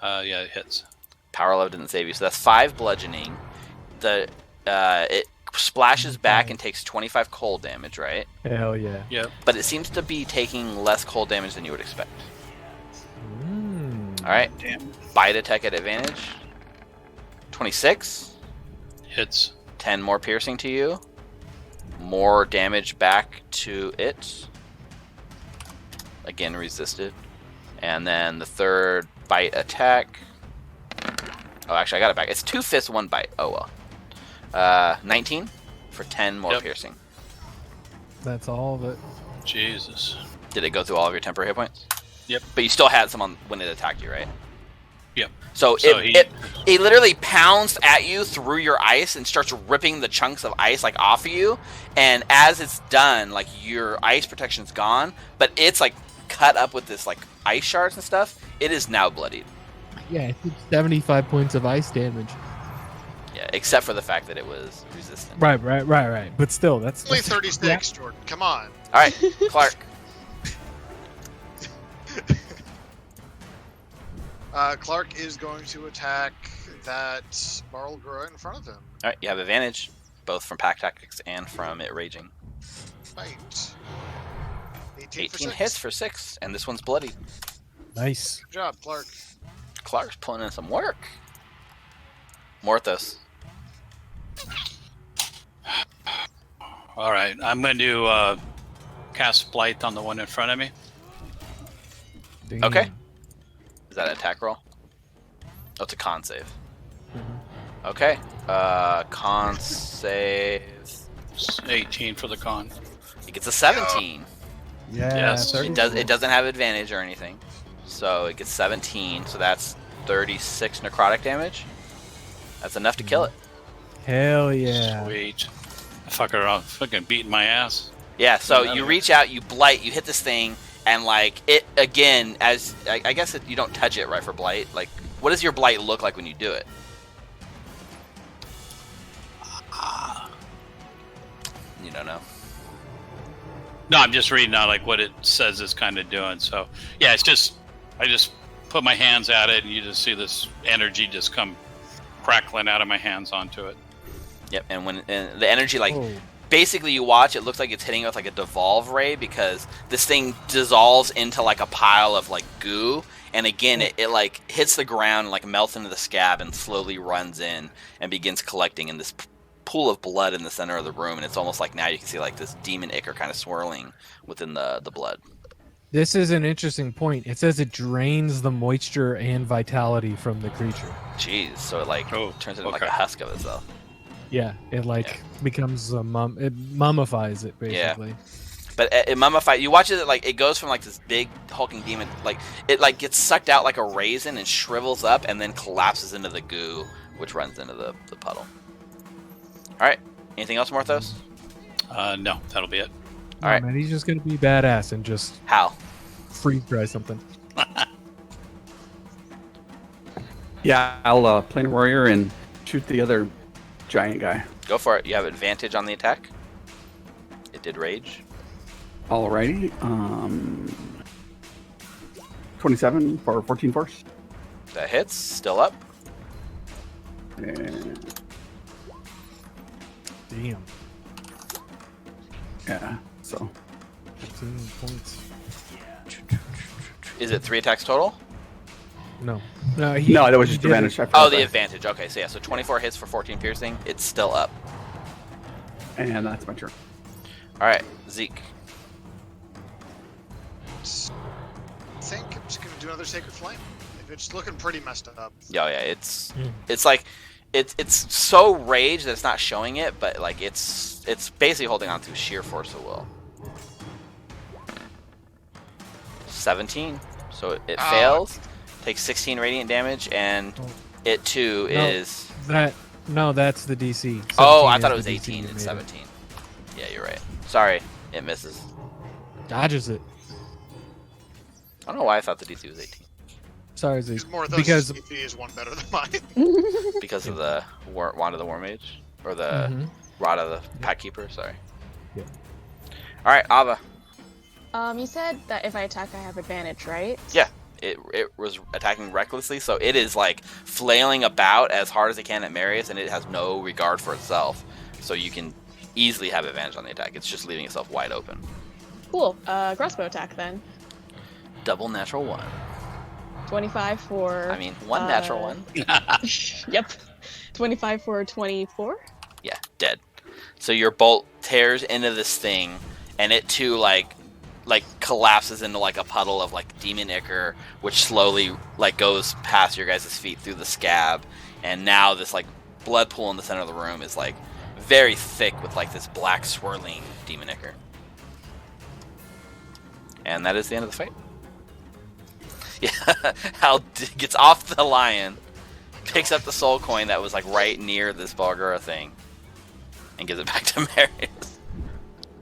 Yeah, it hits. Power Love didn't save you, so that's 5 bludgeoning. It splashes back and takes 25 cold damage, right? Hell yeah. Yep. But it seems to be taking less cold damage than you would expect. Mm. All right. Damn. Bite attack at advantage. 26. Hits. 10 more piercing to you. More damage back to it. Again, resisted. And then the third bite attack. Oh, actually, I got it back. It's 2 fists, 1 bite. Oh, well. 19 for 10 more Yep. piercing. That's all of it. Jesus. Did it go through all of your temporary hit points? Yep. But you still had some on when it attacked you, right? Yep. So, So it literally pounds at you through your ice and starts ripping the chunks of ice like off of you. And as it's done, like your ice protection's gone, but it's like cut up with this like ice shards and stuff. It is now bloodied. Yeah, it did 75 points of ice damage. Yeah, except for the fact that it was resistant. Right. But still, that's Only 36, Jordan. Come on. All right, Clark. Clark is going to attack that Barlgura in front of him. All right, you have advantage, both from pack tactics and from it raging. Right. 18 for 18 6. hits for 6, and this one's bloody. Nice. Good job, Clark. Clark's pulling in some work. Morthos. All right. I'm going to cast Blight on the one in front of me. Damn. Okay. Is that an attack roll? Oh, it's a con save. Mhm. Okay. Con save. It's 18 for the con. It gets a 17. Yeah. Yes. 30. It doesn't have advantage or anything. So it gets 17. So that's 36 necrotic damage. That's enough to kill it. Hell yeah. Sweet. I fuck around, fucking beating my ass. Yeah, so you reach out, you blight, you hit this thing, and like it again, as I guess you don't touch it, right, for blight. Like, what does your blight look like when you do it? You don't know. No, I'm just reading out like what it says it's kind of doing. So yeah, it's just I just put my hands at it, and you just see this energy just come crackling out of my hands onto it. Yep, and when the energy like Oh. basically you watch, it looks like it's hitting it with like a devolve ray because this thing dissolves into like a pile of like goo, and again it like hits the ground and like melts into the scab and slowly runs in and begins collecting in this pool of blood in the center of the room, and it's almost like now you can see like this demon ichor kind of swirling within the blood. This is an interesting point. It says it drains the moisture and vitality from the creature. Jeez, so it like turns into like okay. a husk of itself. Yeah, it like becomes a it mummifies it basically. Yeah. But it mummifies. You watch it like it goes from like this big hulking demon, like it like gets sucked out like a raisin and shrivels up and then collapses into the goo, which runs into the puddle. All right. Anything else, Morthos? No, that'll be it. All right, man. He's just gonna be badass and just freeze dry something. Yeah, I'll plane warrior and shoot the other giant guy. Go for it. You have advantage on the attack. It did rage. Alrighty. 27 for 14 force. That hits. Still up. And Damn. yeah, so 15 points. Is it 3 attacks total? No, no, that was just advantage. Oh, the advantage. Okay, so yeah, so 24 hits for 14 piercing. It's still up. And that's my turn. All right, Zeke. I think I'm just gonna do another Sacred Flame. If it's looking pretty messed up. Yeah, it's like it's so rage that it's not showing it, but like it's basically holding on through sheer force of will. 17, so it fails. Takes 16 radiant damage, and it too is. That's the DC. Oh, I thought it was 18 and 17. Yeah, you're right. Sorry, it misses. Dodges it. I don't know why I thought the DC was 18. Sorry, Zeke. More of those because DC is one better than mine. Because of the Wand of the War Mage or the Rod of the Pack Keeper. Sorry. Yeah. All right, Ava. You said that if I attack, I have advantage, right? Yeah. It was attacking recklessly, so it is like flailing about as hard as it can at Marius, and it has no regard for itself. So you can easily have advantage on the attack. It's just leaving itself wide open. Cool. Crossbow attack then. Double natural 1. 25 for. I mean, 1 natural 1. Yep. 25 for 24. Yeah, dead. So your bolt tears into this thing, and it too like collapses into like a puddle of like demon ichor, which slowly like goes past your guys' feet through the scab, and now this like blood pool in the center of the room is like very thick with like this black swirling demon ichor. And that is the end of the fight. Yeah, Hal gets off the lion, picks up the soul coin that was like right near this Balgura thing, and gives it back to Marius.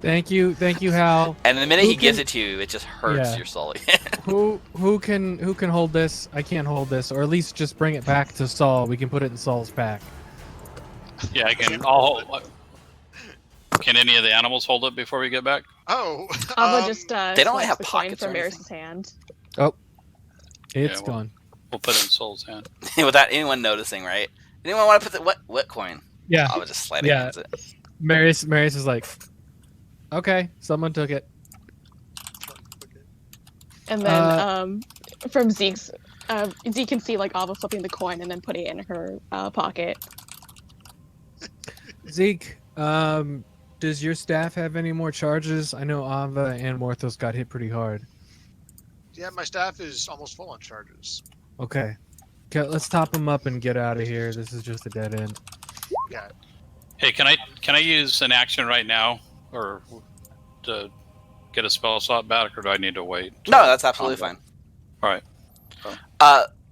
Thank you, Hal. And the minute he gives it to you, it just hurts your soul. who can hold this? I can't hold this, or at least just bring it back to Saul. We can put it in Saul's pack. Yeah, I can. Can any of the animals hold it before we get back? Oh, Ava just they don't have the pockets coin or from anything. Marius' hand. Oh, it's gone. We'll put it in Soul's hand. Without anyone noticing, right? Anyone want to put the what coin? Yeah. I would just slide against it. Marius is like, okay, someone took it. And then from Zeke's, Zeke can see like Ava flipping the coin and then putting it in her pocket. Zeke, does your staff have any more charges? I know Ava and Morthos got hit pretty hard. Yeah, my staff is almost full on charges. Okay, let's top them up and get out of here. This is just a dead end. Yeah. Hey, can I use an action right now, or to get a spell slot back, or do I need to wait? No, that's absolutely fine. All right.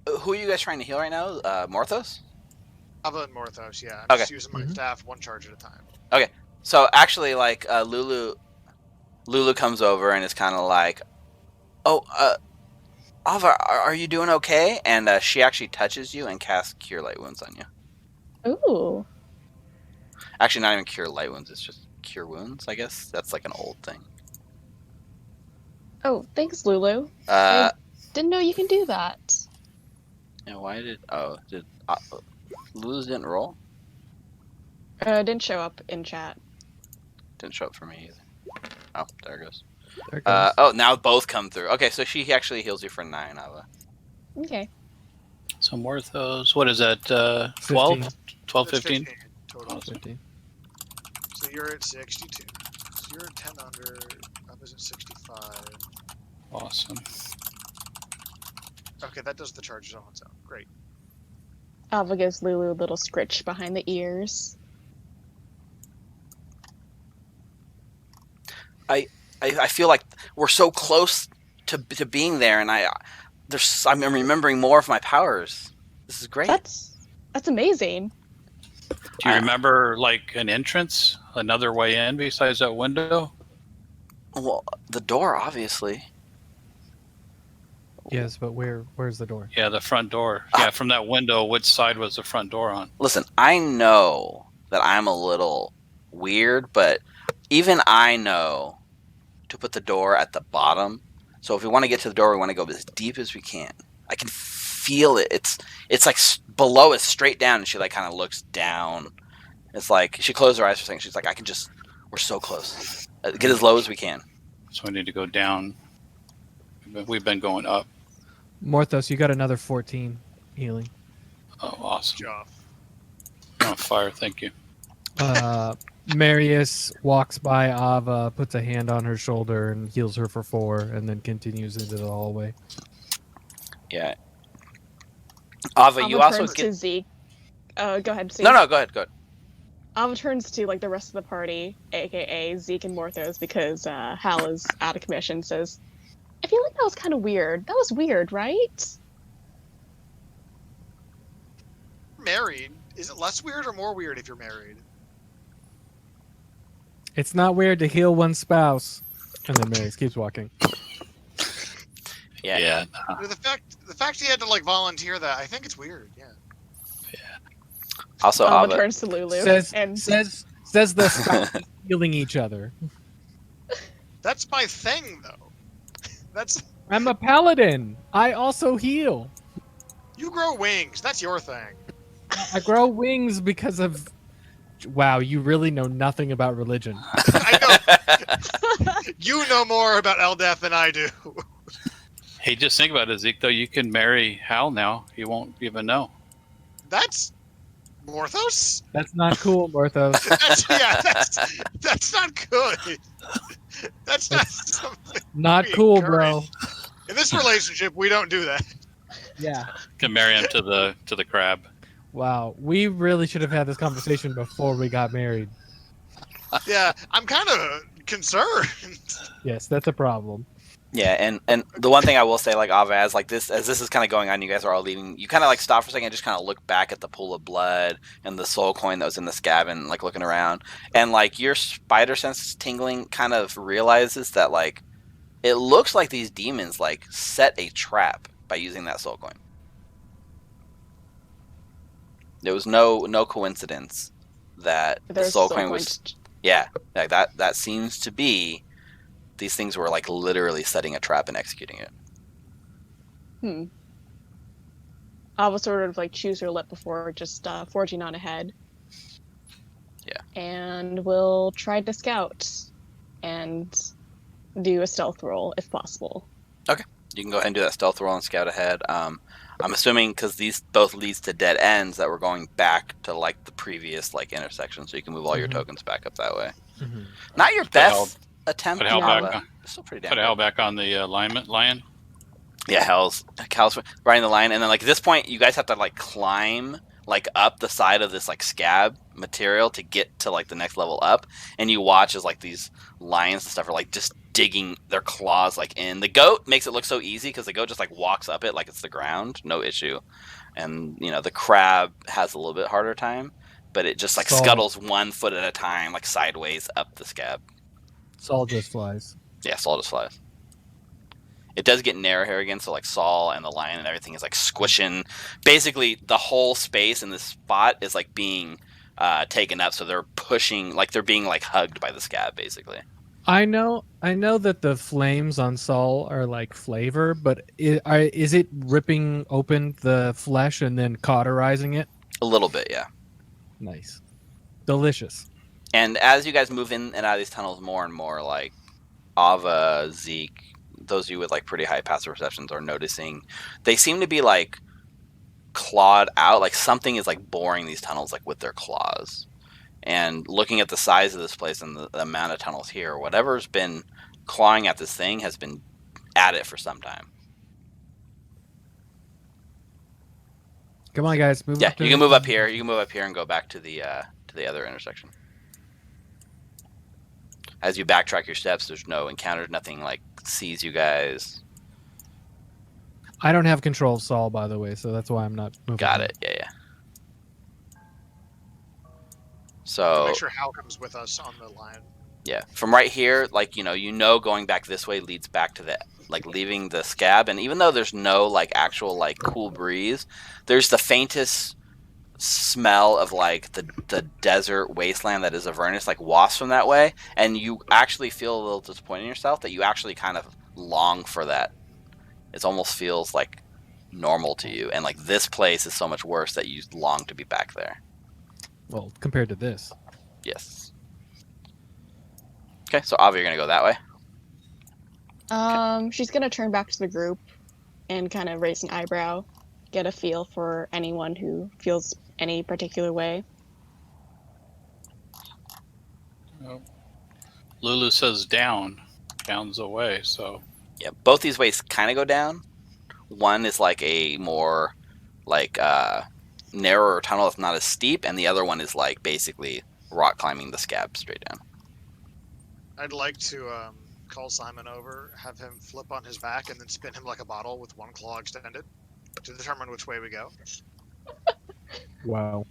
Who are you guys trying to heal right now? Morthos? Ava and Morthos, yeah. I'm just using my Mm-hmm. staff one charge at a time. Okay. So actually, like Lulu comes over and is kind of like, "Oh, Ava, are you doing okay?" And she actually touches you and casts Cure Light Wounds on you. Ooh. Actually, not even Cure Light Wounds. It's just Cure Wounds, I guess. That's like an old thing. Oh, thanks, Lulu. Didn't know you can do that. Yeah, why did Lulu's didn't roll? Didn't show up in chat. Didn't show up for me either. Oh, there it goes. There it goes. Oh, now both come through. Okay, so she actually heals you for 9, Ava. Okay. Some more of those. What is that? 12? 15. 12, That's 15? total. 15. So you're at 62. So you're at 10 under. I was at 65. Awesome. Okay, that does the charges on its own. Great. Alva gives Lulu a little scritch behind the ears. I feel like we're so close to being there, and I'm remembering more of my powers. This is great. That's amazing. Do you remember like an entrance, another way in besides that window? Well, the door, obviously. Yes, but where's the door? Yeah, the front door. Yeah, from that window, which side was the front door on? Listen, I know that I'm a little weird, but even I know to put the door at the bottom. So if we want to get to the door, we want to go as deep as we can. I can feel it. It's like below us, straight down, and she like kind of looks down. It's like she closed her eyes for a second. She's like, we're so close. Get as low as we can. So we need to go down. We've been going up. Morthos, you got another 14 healing. Oh, awesome. Good job. On fire, thank you. Marius walks by Ava, puts a hand on her shoulder, and heals her for 4, and then continues into the hallway. Yeah. Ava, you also turns get. to Zeke. Go ahead, Zeke. No, go ahead. Ava turns to like the rest of the party, aka Zeke and Morthos, because Hal is out of commission. Says, "I feel like that was kind of weird. That was weird, right?" Married. Is it less weird or more weird if you're married? It's not weird to heal one's spouse. And then Marius keeps walking. Yeah. The fact he had to like volunteer that, I think it's weird. Yeah. Also, Ava Ava. turns to Lulu Says and the spouses healing each other. That's my thing, though. That's I'm a paladin. I also heal. you grow wings. That's your thing. I grow wings because of. Wow, you really know nothing about religion. I know. You know more about Eldeth than I do. Hey, just think about it, Zeke, though. You can marry Hal now. He won't even know. That's Morthos. That's not cool, Morthos. That's not good. That's not something. Not we cool, encourage. bro. In this relationship, we don't do that. Yeah. Can marry him to the crab. Wow, we really should have had this conversation before we got married. Yeah, I'm kind of concerned. Yes, that's a problem. Yeah, and the one thing I will say, like Ava, as this is kind of going on, you guys are all leaving. You kind of like stop for a second and just kind of look back at the pool of blood and the soul coin that was in the scab and like looking around, and like your spider sense tingling kind of realizes that like it looks like these demons like set a trap by using that soul coin. There was no coincidence that the soul coin was. Yeah, like that seems to be. These things were like literally setting a trap and executing it. Ava sort of like chews her lip before just forging on ahead. Yeah. And we'll try to scout and do a stealth roll if possible. Okay, you can go ahead and do that stealth roll and scout ahead. I'm assuming because these both leads to dead ends that we're going back to like the previous like intersection, so you can move all your tokens back up that way. Mm-hmm. Not your best attempt, Put Hal back on. Still pretty damn Put Hal back on the lion. Yeah, Hal's riding the line, and then like at this point, you guys have to like climb like up the side of this like scab material to get to like the next level up, and you watch as like these lions and stuff are like just digging their claws like in. The goat makes it look so easy because the goat just like walks up it like it's the ground, no issue, and you know the crab has a little bit harder time, but it just like scuttles 1 foot at a time like sideways up the scab. Saul just flies. Yeah, Saul just flies. It does get narrow here again, so like Saul and the lion and everything is like squishing. Basically, the whole space in this spot is like being taken up, so they're pushing, like they're being like hugged by the scab, basically. I know that the flames on Saul are like flavor, but is it ripping open the flesh and then cauterizing it? A little bit, yeah. Nice. Delicious. And as you guys move in and out of these tunnels more and more, like Ava, Zeke, those of you with like pretty high passive perceptions are noticing they seem to be like clawed out, like something is like boring these tunnels like with their claws. And looking at the size of this place and the amount of tunnels here, whatever's been clawing at this thing has been at it for some time. Come on, guys, move Yeah, up. To you can move up here. You can move up here and go back to the other intersection. As you backtrack your steps, there's no encounters, nothing like sees you guys. I don't have control of Saul, by the way, so that's why I'm not moving. Got it. Yeah. So Make sure Hal comes with us on the line. yeah, from right here, like you know, going back this way leads back to the like leaving the Scab, and even though there's no like actual like cool breeze, there's the faintest smell of like the desert wasteland that is Avernus like wafts from that way, and you actually feel a little disappointed in yourself that you actually kind of long for that. It almost feels like normal to you, and like this place is so much worse that you long to be back there. Well, compared to this. Yes. Okay, so Avi, you're gonna go that way. She's gonna turn back to the group and kind of raise an eyebrow, get a feel for anyone who feels any particular way. Lulu says down. Down's away, so. Yeah, both these ways kind of go down. One is like a more like narrower tunnel that's not as steep, and the other one is like basically rock climbing the Scab straight down. I'd like to call Simon over, have him flip on his back, and then spin him like a bottle with one claw extended to determine which way we go. Wow.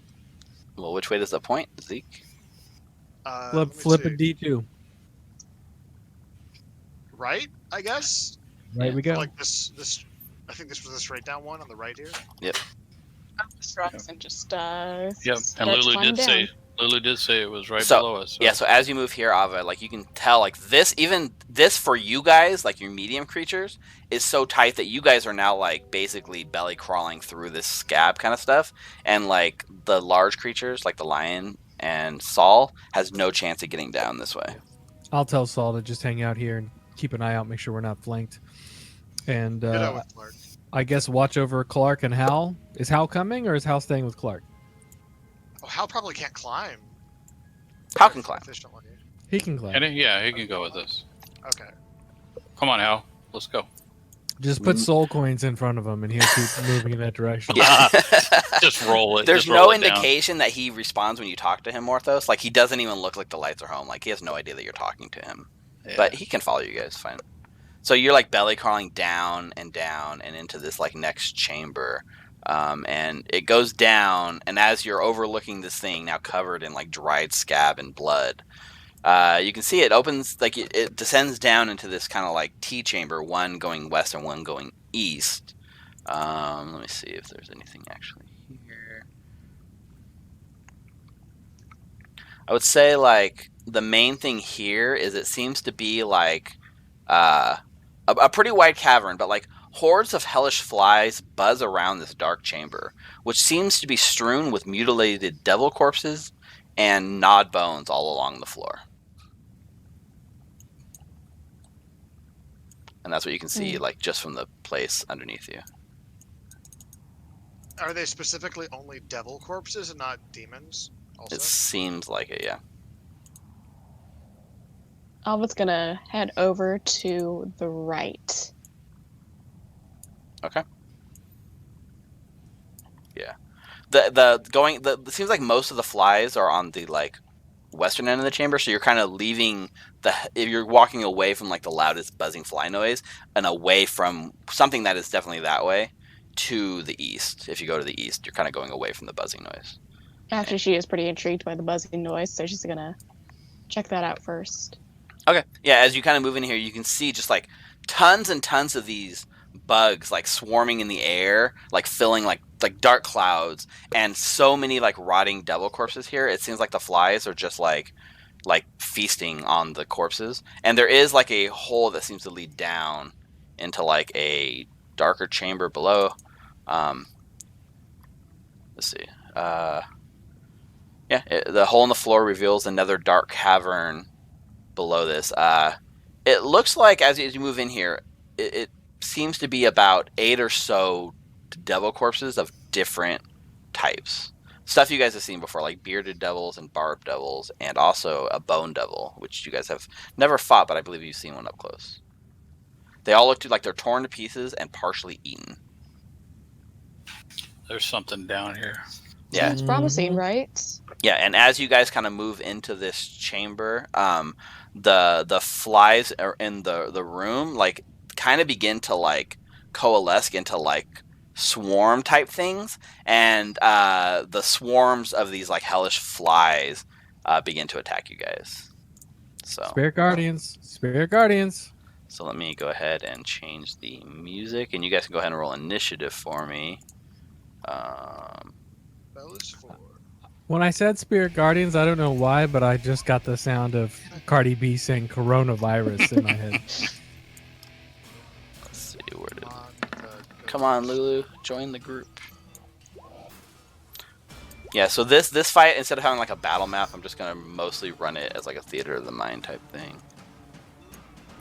Well, which way does that point, Zeke? Flip a D2. Right, I guess. Right, we go. Like this. I think this was the straight down one on the right here. Yep. Struts and just Yep. And start Lulu climbing did down. say it was right So, below us. So. Yeah, so as you move here, Ava, like you can tell, like this, even this for you guys, like your medium creatures, is so tight that you guys are now like basically belly crawling through this Scab kind of stuff, and like the large creatures, like the lion and Saul, has no chance of getting down this way. I'll tell Saul to just hang out here and keep an eye out, make sure we're not flanked. And Ditto with Clark. I guess watch over Clark and Hal. Is Hal coming, or is Hal staying with Clark? Oh, Hal probably can't climb. Hal can climb. Efficiently. He can climb. And he can go with us. Okay. Come on, Hal. Let's go. Just put soul coins in front of him, and he'll keep moving in that direction. Yeah. Just roll it. There's Just roll no it down. indication that he responds when you talk to him, Morthos. Like he doesn't even look like the lights are home. Like he has no idea that you're talking to him. Yeah. But he can follow you guys fine. So you're like belly crawling down and into this like next chamber, and it goes down. And as you're overlooking this thing now covered in like dried Scab and blood, you can see it opens like it descends down into this kind of like T chamber, one going west and one going east. Let me see if there's anything actually here. I would say like the main thing here is it seems to be like a pretty wide cavern, but like hordes of hellish flies buzz around this dark chamber, which seems to be strewn with mutilated devil corpses and gnawed bones all along the floor. And that's what you can see like just from the place underneath you. Are they specifically only devil corpses and not demons? Also? It seems like it, yeah. Alva's gonna head over to the right. Okay. Yeah. It seems like most of the flies are on the like western end of the chamber, so you're kind of leaving if you're walking away from like the loudest buzzing fly noise and away from something that is definitely that way to the east. If you go to the east, you're kind of going away from the buzzing noise. Actually, she is pretty intrigued by the buzzing noise, so she's gonna check that out first. Okay. Yeah, as you kind of move in here, you can see just like tons and tons of these bugs like swarming in the air, like filling like dark clouds, and so many like rotting devil corpses here. It seems like the flies are just like feasting on the corpses. And there is like a hole that seems to lead down into like a darker chamber below. Let's see. Yeah, the hole in the floor reveals another dark cavern below this. It looks like as you move in here, it seems to be about 8 or so devil corpses of different types. Stuff you guys have seen before, like bearded devils and barbed devils, and also a bone devil, which you guys have never fought, but I believe you've seen one up close. They all look like they're torn to pieces and partially eaten. There's something down here. Yeah. Sounds promising, Mhm. right? Yeah, and as you guys kind of move into this chamber, the flies are in the room like kind of begin to like coalesce into like swarm type things, and the swarms of these like hellish flies begin to attack you guys. So Spirit Guardians. Spirit Guardians. so let me go ahead and change the music, and you guys can go ahead and roll initiative for me. Bell is 4. When I said Spirit Guardians, I don't know why, but I just got the sound of Cardi B saying coronavirus in my head. Let's see where did. On Come on, Lulu, join the group. Yeah, so this fight, instead of having like a battle map, I'm just gonna mostly run it as like a theater of the mind type thing.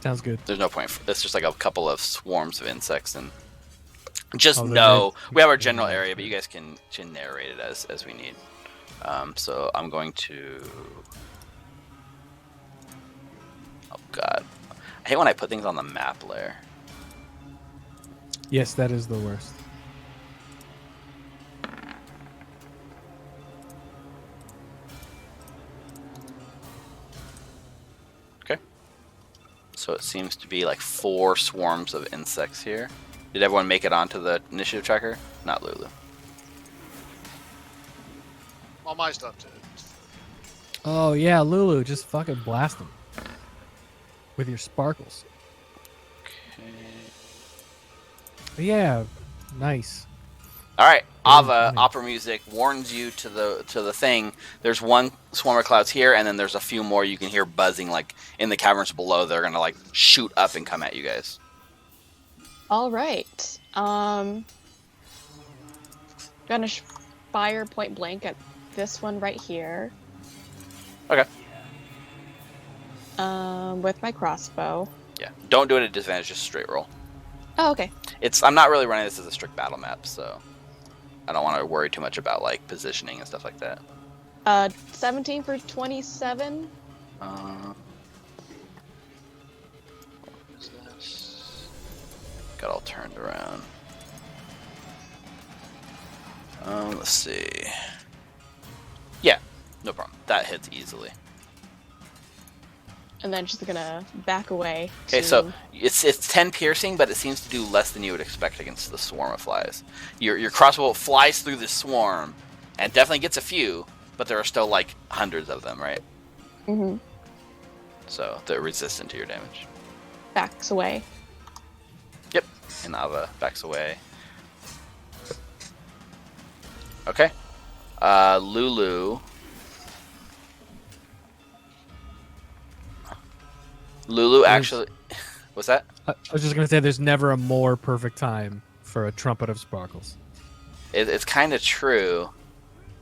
Sounds good. There's no point. It's just like a couple of swarms of insects, and just Oh, they're know very- we have our general area, but you guys can narrate it as we need. So I'm going to. Oh God, I hate when I put things on the map layer. Yes, that is the worst. So it seems to be like 4 swarms of insects here. Did everyone make it onto the initiative tracker? Not Lulu. all my stuff did. Oh yeah, Lulu, just fucking blast them with your sparkles. Okay. Yeah, nice. All right, Ava, nice. opera music warns you to the thing. There's one swarm of clouds here, and then there's a few more you can hear buzzing like in the caverns below. They're gonna like shoot up and come at you guys. All right. Gonna fire point blank at this one right here. Okay. With my crossbow. Yeah. Don't do it at disadvantage. Just straight roll. Oh, okay. I'm not really running this as a strict battle map, so I don't want to worry too much about like positioning and stuff like that. 17 for 27. What is this? Got all turned around. Let's see. Yeah, no problem. That hits easily. And then she's gonna back away. Okay, to- so it's 10 piercing, but it seems to do less than you would expect against the swarm of flies. Your crossbow flies through this swarm, and definitely gets a few, but there are still like hundreds of them, right? Mhm. So they're resistant to your damage. Backs away. Yep, and Ava backs away. Okay, Lulu. Lulu actually. What's that? I was just gonna say, there's never a more perfect time for a trumpet of sparkles. It's kind of true.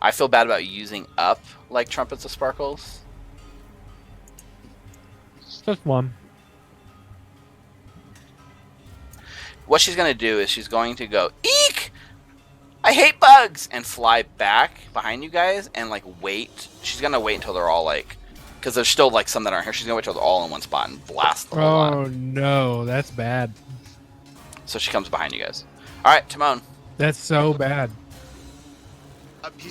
I feel bad about using up like trumpets of sparkles. Just one. What she's gonna do is she's going to go eek. I hate bugs and fly back behind you guys and like wait. She's gonna wait until they're all like, because there's still like some that aren't here. She's gonna wait till they're all in one spot and blast the whole lot. Oh no, that's bad. So she comes behind you guys. All right, Timon. That's so bad. He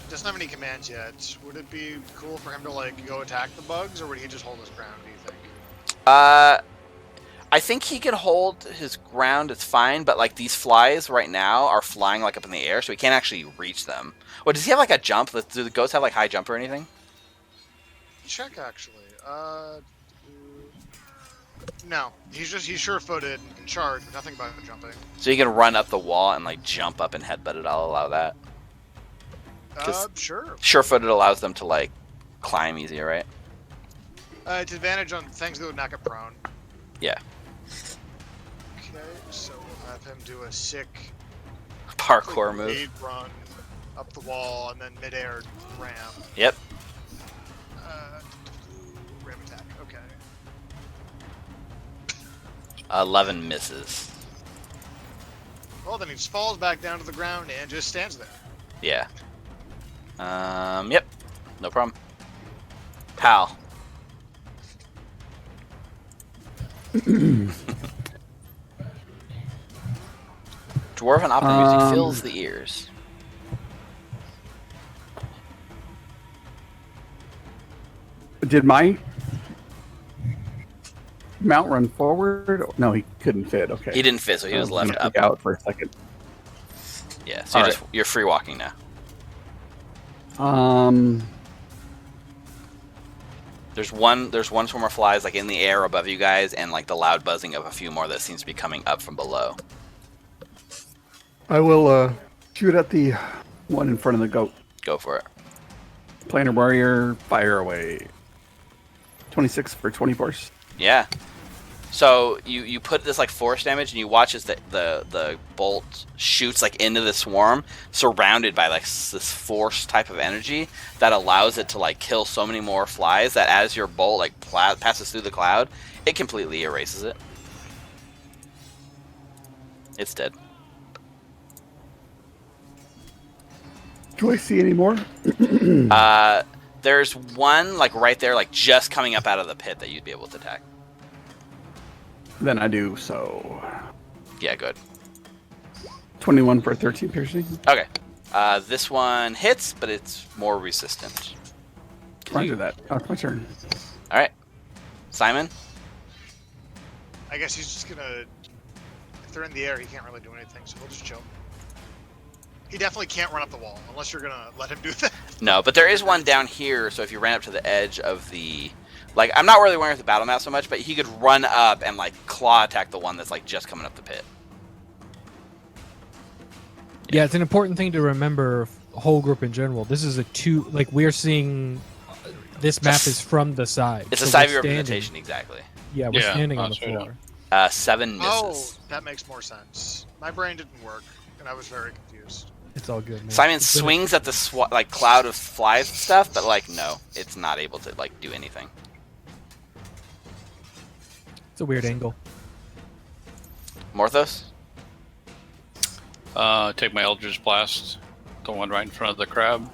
doesn't have any commands yet. Would it be cool for him to like go attack the bugs, or would he just hold his ground? Do you think? I think he can hold his ground. It's fine, but like these flies right now are flying like up in the air, so he can't actually reach them. Well, does he have like a jump? Do the ghosts have like high jump or anything? Check actually. No, he's sure-footed and can charge, but nothing about jumping. So he can run up the wall and like jump up and headbutt it. I'll allow that. 'Cause- Sure. Sure-footed allows them to like climb easier, right? It's advantage on things that would knock it prone. Yeah. Okay, so we'll have him do a sick Parkour move. lead run up the wall, and then midair ram. Yep. Ram attack. Okay. 11 misses. Well, then he just falls back down to the ground and just stands there. Yeah. Yep. No problem. Hal. Dwarven opera music fills the ears. Did my mount run forward? No, he couldn't fit. Okay. He didn't fit, so he was I left gonna up. peek out for a second. Yeah, so you're free walking now. There's one swarm of flies like in the air above you guys, and like the loud buzzing of a few more that seems to be coming up from below. I will shoot at the one in front of the goat. Go for it. Planar warrior, fire away. 26 for 20 force. Yeah. So you put this like force damage, and you watch as the bolt shoots like into the swarm, surrounded by like this force type of energy that allows it to like kill so many more flies that as your bolt like passes through the cloud, it completely erases it. It's dead. Do I see any more? There's one like right there, like just coming up out of the pit that you'd be able to attack. Then I do so. Yeah, good. 21 for 13 piercing. Okay. This one hits, but it's more resistant. Roger that. Oh, it's my turn. All right. Simon? I guess he's just gonna. If they're in the air, he can't really do anything, so we'll just chill. He definitely can't run up the wall unless you're gonna let him do that. No, but there is one down here, so if you ran up to the edge of the... Like, I'm not really worried with the battle map so much, but he could run up and, like, claw attack the one that's, like, just coming up the pit. Yeah, it's an important thing to remember, whole group in general. This is like, we're seeing... This map is from the side. It's so a side view we're standing- representation, exactly. Yeah, we're Yeah, standing on the straight floor. 7 misses. Oh, that makes more sense. My brain didn't work, and I was very confused. It's all good, man. Simon It's been- swings at the like cloud of flies and stuff, but like no, it's not able to like do anything. It's a weird angle. Morthos? Take my Eldritch Blast, the one right in front of the crab.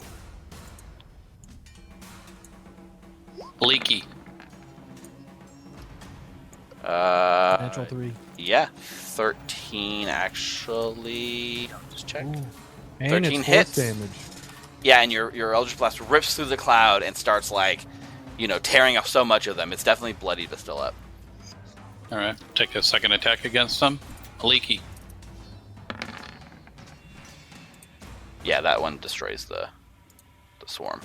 Leaky. Natural 3. Yeah, 13 actually. Just check. Ooh. And 13 it's force hits. damage. Yeah, and your Eldritch Blast rips through the cloud and starts like, tearing up so much of them. It's definitely bloodied but still up. All right, take a second attack against them. Leaky. Yeah, that one destroys the swarm.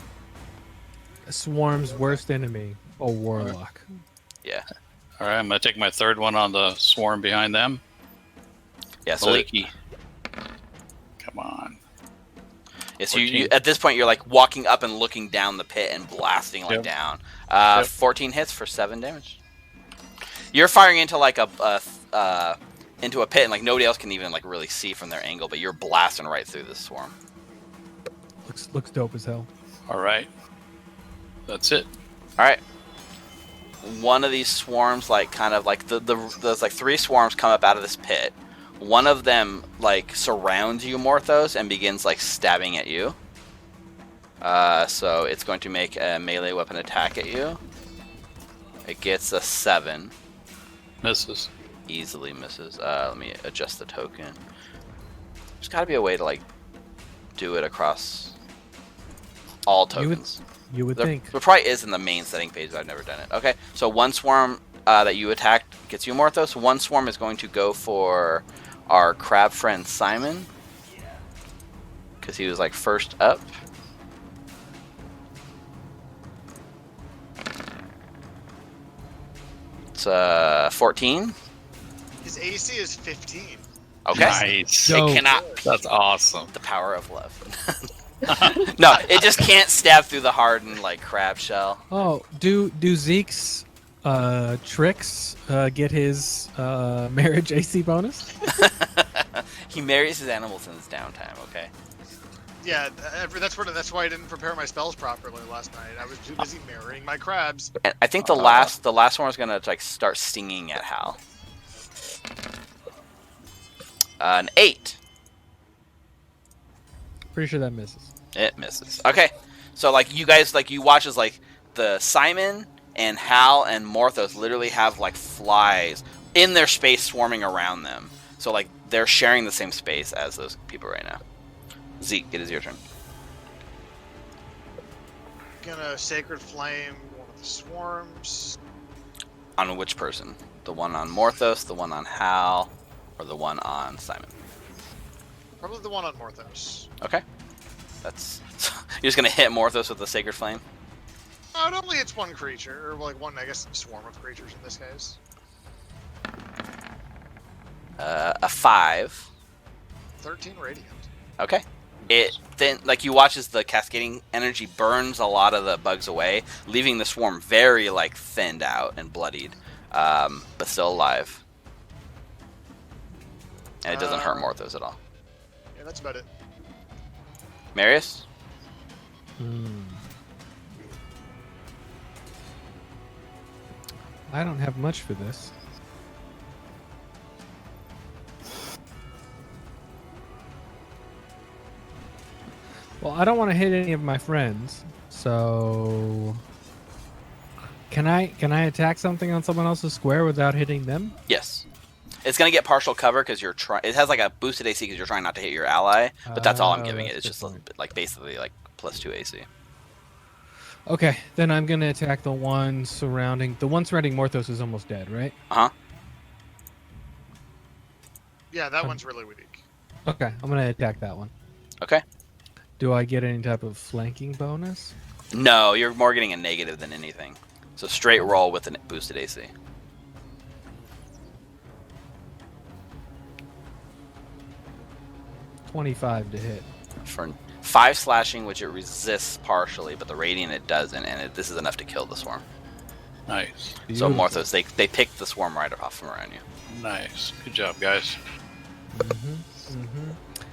A swarm's worst enemy, a warlock. Yeah. All right, I'm gonna take my third one on the swarm behind them. Yeah, so Leaky. Come on. Yeah, so you, at this point, you're like walking up and looking down the pit and blasting like Yep. down. Yep. 14 hits for 7 damage. You're firing into like into a pit, and like nobody else can even like really see from their angle, but you're blasting right through this swarm. Looks dope as hell. All right. That's it. All right. One of these swarms, like kind of like there's like 3 swarms come up out of this pit. One of them like surrounds you, Morthos, and begins like stabbing at you. So it's going to make a melee weapon attack at you. It gets a 7. Misses. Easily misses. Let me adjust the token. There's got to be a way to like do it across all tokens. You would There think. probably is in the main setting page, but I've never done it. Okay, so one swarm that you attacked gets you Morthos. One swarm is going to go for our crab friend Simon, because he was like first up. It's 14. His AC is 15. Okay. Nice. Dope. It cannot. That's awesome. The power of love. No, it just can't stab through the hardened like crab shell. Oh, do Zeke's tricks get his marriage AC bonus? He marries his animals in his downtime. Okay. Yeah, that's why I didn't prepare my spells properly last night. I was too busy marrying my crabs. And I think the last one is gonna like start stinging at Hal. An 8. Pretty sure that misses. It misses. Okay, so like you guys, like you watch as like the Simon and Hal and Morthos literally have like flies in their space swarming around them. So like they're sharing the same space as those people right now. Zeke, it is your turn. Gonna Sacred Flame one of the swarms. On which person? The one on Morthos, the one on Hal, or the one on Simon? Probably the one on Morthos. Okay. That's you're just gonna hit Morthos with the Sacred Flame? Oh, it only hits one creature, or like one, I guess, swarm of creatures in this case. A 5. 13 radiant. Okay. It then like you watch as the cascading energy burns a lot of the bugs away, leaving the swarm very like thinned out and bloodied, but still alive. And it doesn't hurt Morthos at all. Yeah, that's about it. Marius? I don't have much for this. Well, I don't want to hit any of my friends, so can I attack something on someone else's square without hitting them? Yes. It's gonna get partial cover because you're trying. It has like a boosted AC because you're trying not to hit your ally, but that's all I'm giving it. that's It's a just good point. like basically like +2 AC. Okay, then I'm gonna attack the one surrounding Morthos is almost dead, right? Yeah, that one's really weak. Okay, I'm gonna attack that one. Okay. Do I get any type of flanking bonus? No, you're more getting a negative than anything. So straight roll with a boosted AC. $25 to hit. For 5 slashing, which it resists partially, but the radiant it doesn't, and this is enough to kill the swarm. Nice. So Beautiful. Morthos, they pick the swarm right off from around you. Nice. Good job, guys.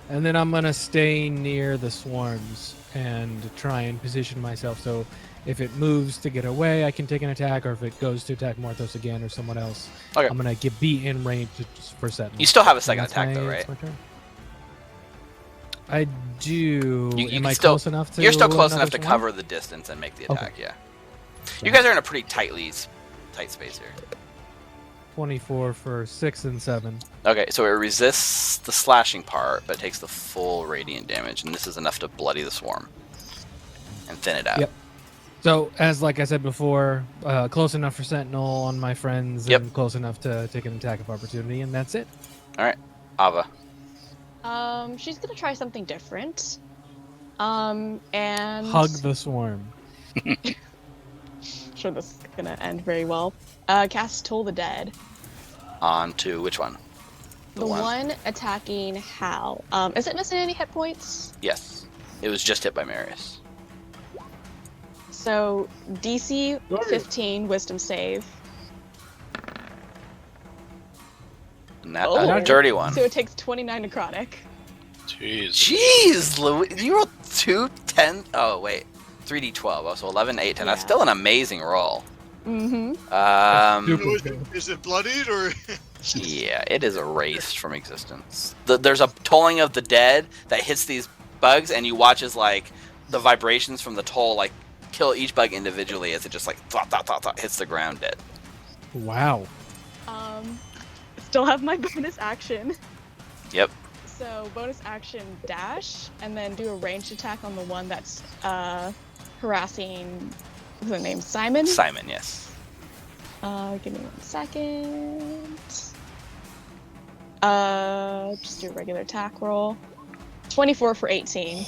And then I'm gonna stay near the swarms and try and position myself so if it moves to get away, I can take an attack, or if it goes to attack Morthos again or someone else, Okay. I'm gonna be in range for Sentinel. You still have a And second that's attack though, my- right? that's my turn. I do. You Am can I still- close enough to? You're still close another enough to swarm? cover the distance and make the Okay. attack, yeah. You guys are in a pretty tight space here. 24 for 6 and 7. Okay, so it resists the slashing part, but it takes the full radiant damage, and this is enough to bloody the swarm and thin it out. Yep. So, as like I said before, close enough for Sentinel on my friends, Yep. and close enough to take an attack of opportunity, and that's it. All right, Ava. She's gonna try something different. And Hug the swarm. I'm sure this is gonna end very well. Cast Toll the Dead. On to which one? The one attacking Hal. Is it missing any hit points? Yes. It was just hit by Marius. So DC 15 Wisdom save. And that, Oh. a dirty one. So it takes 29 necrotic. Jeez. Jeez, Louis. You rolled 2 10. Oh, wait. 3d12. Oh, so 11, 8, 10. That's Yeah. still an amazing roll. Mm-hmm. Is it bloodied or? Yeah, it is erased from existence. There's a tolling of the dead that hits these bugs, and you watch as like the vibrations from the toll like kill each bug individually as it just like thwop, thwop, thwop, thwop, hits the ground dead. Wow. Still have my bonus action. Yep. So bonus action dash, and then do a ranged attack on the one that's harassing. What's the name? Simon. Simon, yes. Give me 1 second. Just do a regular attack roll. 24 for 18.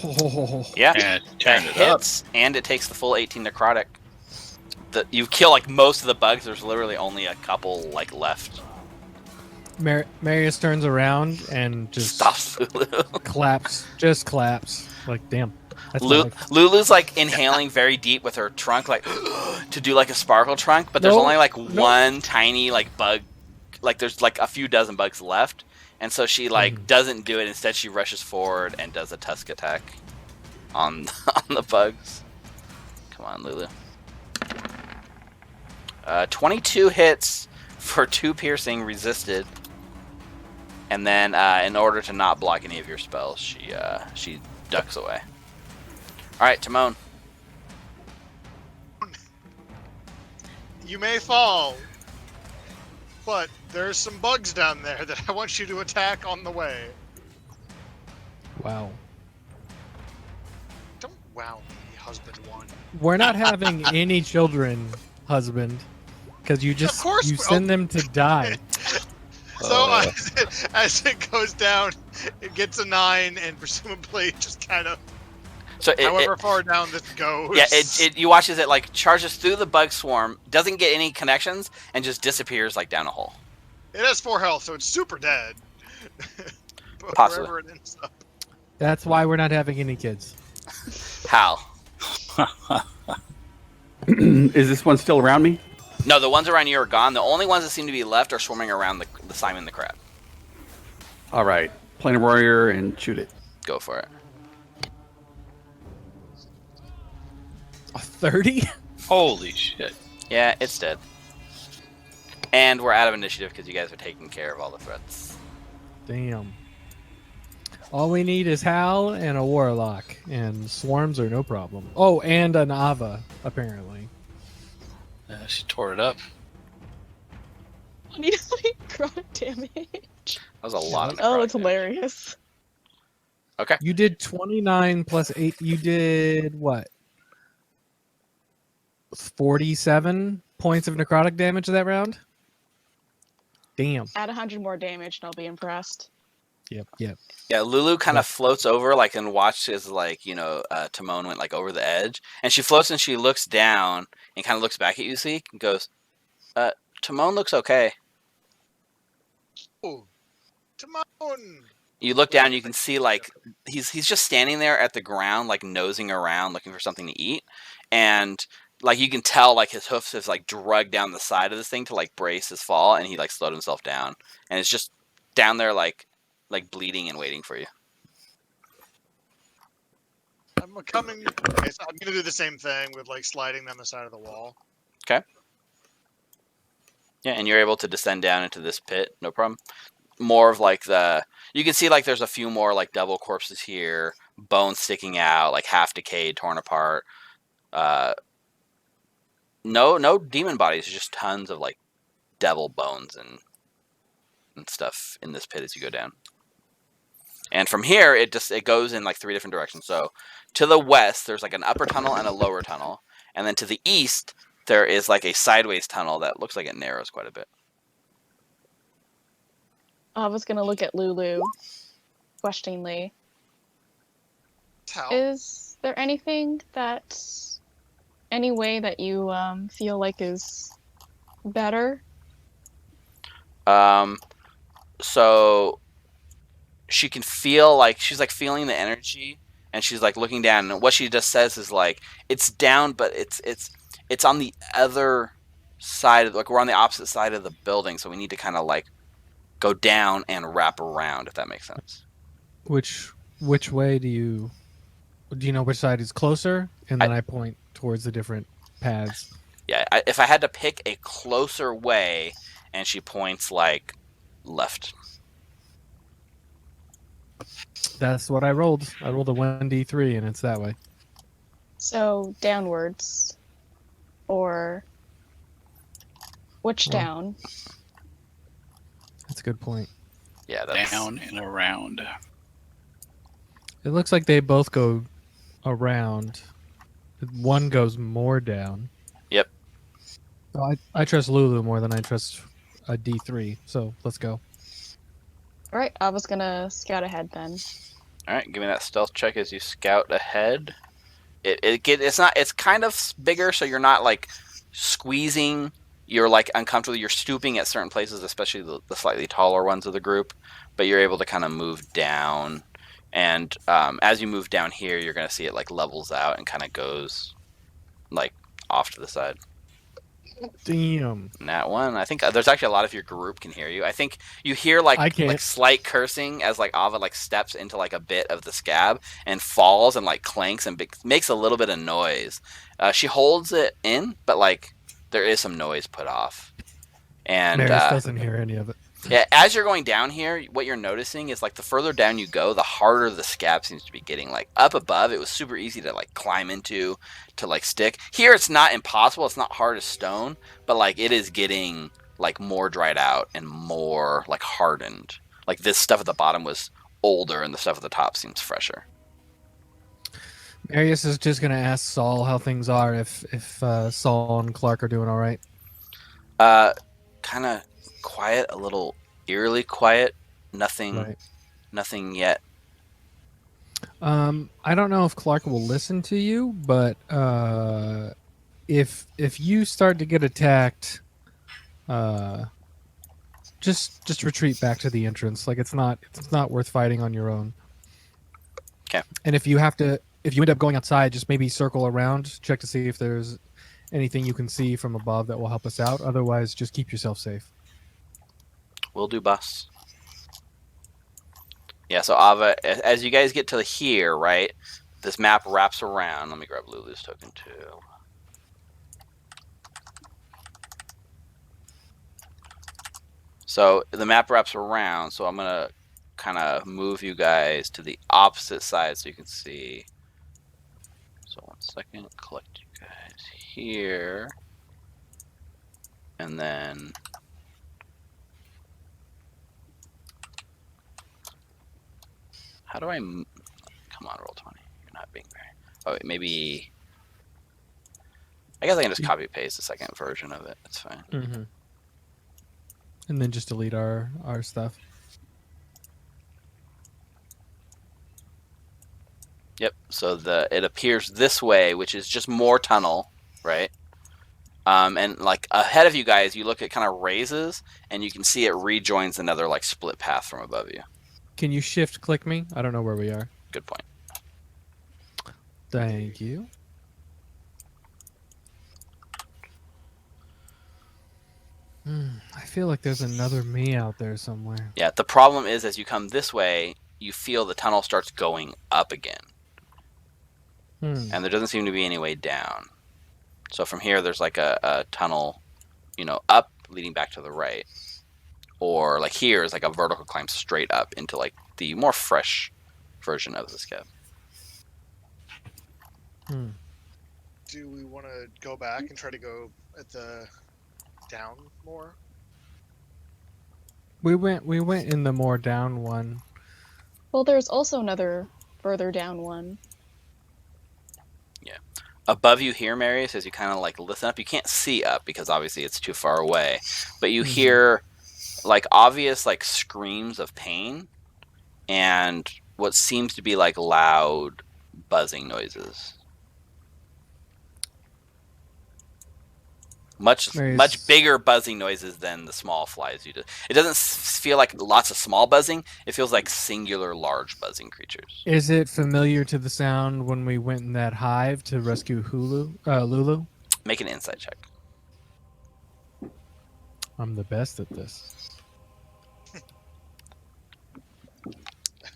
Yeah. And That turn it up. hits, and it takes the full 18 necrotic. You kill like most of the bugs. There's literally only a couple like left. Marius turns around and just Stops Lulu. claps. Just claps. Like, damn. That's Lu- not like- Lulu's like inhaling very deep with her trunk, like to do like a sparkle trunk, but there's No, only like no. one tiny like bug, like there's like a few dozen bugs left, and so she like doesn't do it. Instead, she rushes forward and does a tusk attack. on on the bugs. Come on, Lulu. 22 hits for 2 piercing resisted, and then in order to not block any of your spells, she ducks away. All right, Timon. You may fall, but there's some bugs down there that I want you to attack on the way. Wow. Don't wow me, husband one. We're not having any children, husband, because you just course you we- send them to die. So as it goes down, it gets a 9, and presumably just kind of, So however far down this goes. yeah, you watch as it like charges through the bug swarm, doesn't get any connections, and just disappears like down a hole. It has 4 health, so it's super dead. But Possibly. wherever it ends up. That's why we're not having any kids. How? Is this one still around me? No, the ones around you are gone. The only ones that seem to be left are swarming around the Simon the Crab. All right. Planar Warrior and shoot it. Go for it. A 30? Holy shit. Yeah, it's dead. And we're out of initiative because you guys are taking care of all the threats. Damn. All we need is Hal and a Warlock, and swarms are no problem. Oh, and an Ava, apparently. She tore it up. 29 necrotic damage. That was a lot of Oh, necrotic that's damage. hilarious. Okay. You did 29 plus 8. You did what? 47 points of necrotic damage that round? Damn. Add 100 more damage and I'll be impressed. Yep. Yeah, Lulu kind of floats over, like, and watches, like, Timon went, like, over the edge. And she floats and she looks down and kind of looks back at you, Zeke, and goes, Timon looks okay. Oh, Timon! You look down, you can see, like, he's just standing there at the ground, like, nosing around, looking for something to eat. And, like, you can tell, like, his hoofs have, like, drugged down the side of this thing to, like, brace his fall, and he, like, slowed himself down. And it's just down there, like bleeding and waiting for you. I'm coming. Okay, so I'm gonna do the same thing with like sliding down the side of the wall. Yeah, and you're able to descend down into this pit, no problem. More of like you can see like there's a few more like devil corpses here, bones sticking out, like half decayed, torn apart. No demon bodies, just tons of like devil bones and stuff in this pit as you go down. And from here, it goes in like 3 different directions. So to the west, there's like an upper tunnel and a lower tunnel. And then to the east, there is like a sideways tunnel that looks like it narrows quite a bit. I was gonna look at Lulu questioningly. Tell. Is there anything any way that you feel like is better? So she can feel like she's like feeling the energy, and she's like looking down, and what she just says is like it's down, but it's on the other side of, like, we're on the opposite side of the building, so we need to kind of like go down and wrap around, if that makes sense. Which way do you know which side is closer? And then I point towards the different paths. Yeah, if I had to pick a closer way, and she points like left. That's what I rolled. I rolled a 1d3 and it's that way. So downwards, or which Well, down? That's a good point. Yeah, that's Down and around. It looks like they both go around. One goes more down. Yep. So I trust Lulu more than I trust a D3. So let's go. All right, I was gonna scout ahead then. All right. Give me that stealth check as you scout ahead. It's kind of bigger, so you're not like squeezing. You're like uncomfortable. You're stooping at certain places, especially the slightly taller ones of the group. But you're able to kind of move down, and as you move down here, you're gonna see it like levels out and kind of goes like off to the side. Damn. That one. I think there's actually a lot of your group can hear you. I think you hear I like can't. slight cursing as like Ava like steps into like a bit of the scab and falls and like clanks and makes a little bit of noise. She holds it in, but like there is some noise put off. And Marius doesn't hear any of it. yeah, as you're going down here, what you're noticing is like the further down you go, the harder the scab seems to be getting. Like up above, it was super easy to like climb into, to like stick. Here, it's not impossible. It's not hard as stone, but like it is getting like more dried out and more like hardened. Like this stuff at the bottom was older, and the stuff at the top seems fresher. Marius is just gonna ask Saul how things are. If Saul and Clark are doing all right. Kind of quiet, a little eerily quiet. Nothing, Right. nothing yet. I don't know if Clark will listen to you, but if you start to get attacked, just retreat back to the entrance. Like it's not worth fighting on your own. Okay. And if you end up going outside, just maybe circle around, check to see if there's anything you can see from above that will help us out. Otherwise, just keep yourself safe. Will do, boss. Yeah, so Ava, as you guys get to here, right, this map wraps around. Let me grab Lulu's token too. So the map wraps around, so I'm going to kind of move you guys to the opposite side so you can see. So 1 second, collect you guys here. And then how do I come on, roll 20. You're not being very. Oh, wait, maybe I guess I can just copy paste the second version of it. It's fine. Mm-hmm. And then just delete our stuff. Yep. So it appears this way, which is just more tunnel, right? And like ahead of you guys, you look at kind of raises, and you can see it rejoins another like split path from above you. Can you shift click me? I don't know where we are. Good point. Thank you. I feel like there's another me out there somewhere. Yeah. The problem is, as you come this way, you feel the tunnel starts going up again, and there doesn't seem to be any way down. So from here, there's like a tunnel, up leading back to the right, or like here is like a vertical climb straight up into like the more fresh version of the Scab. Do we want to go back and try to go at the down more? We went in the more down one. Well, there's also another further down one. Above you here, Marius, as you kind of like listen up, you can't see up because obviously it's too far away, but you hear like obvious like screams of pain and what seems to be like loud buzzing noises. Much bigger buzzing noises than the small flies you do. It doesn't feel like lots of small buzzing. It feels like singular large buzzing creatures. Is it familiar to the sound when we went in that hive to rescue Lulu? Make an insight check. I'm the best at this.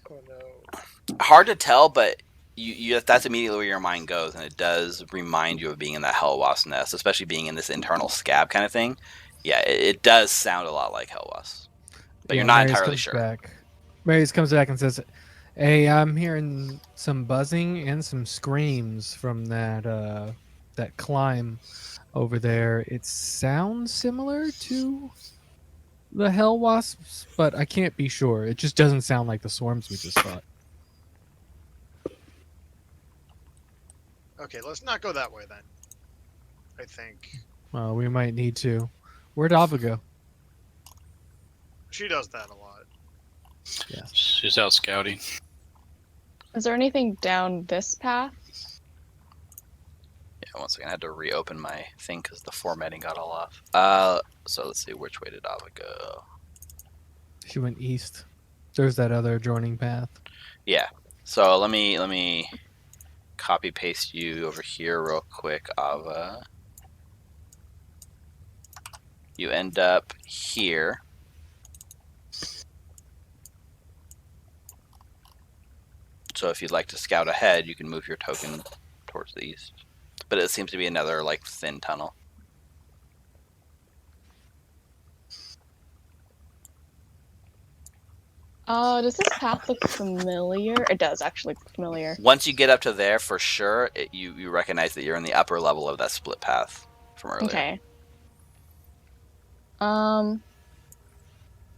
Oh no. Hard to tell, but you that's immediately where your mind goes, and it does remind you of being in that hell wasp nest, especially being in this internal scab kind of thing. Yeah, it does sound a lot like hell wasp, but you're not entirely sure. Marius comes back and says, "Hey, I'm hearing some buzzing and some screams from that climb over there. It sounds similar to the hell wasps, but I can't be sure. It just doesn't sound like the swarms we just fought." Okay, let's not go that way then. I think Well, we might need to. Where'd Ava go? she does that a lot. Yes. She's out scouting. Is there anything down this path? Yeah, once again, I had to reopen my thing because the formatting got all off. So let's see, which way did Ava go? She went east. There's that other joining path. Yeah. So let me copy paste you over here real quick, Ava. You end up here. So if you'd like to scout ahead, you can move your token towards the east. But it seems to be another like thin tunnel. Does this path look familiar? It does actually look familiar. Once you get up to there, for sure, you recognize that you're in the upper level of that split path from earlier. Okay.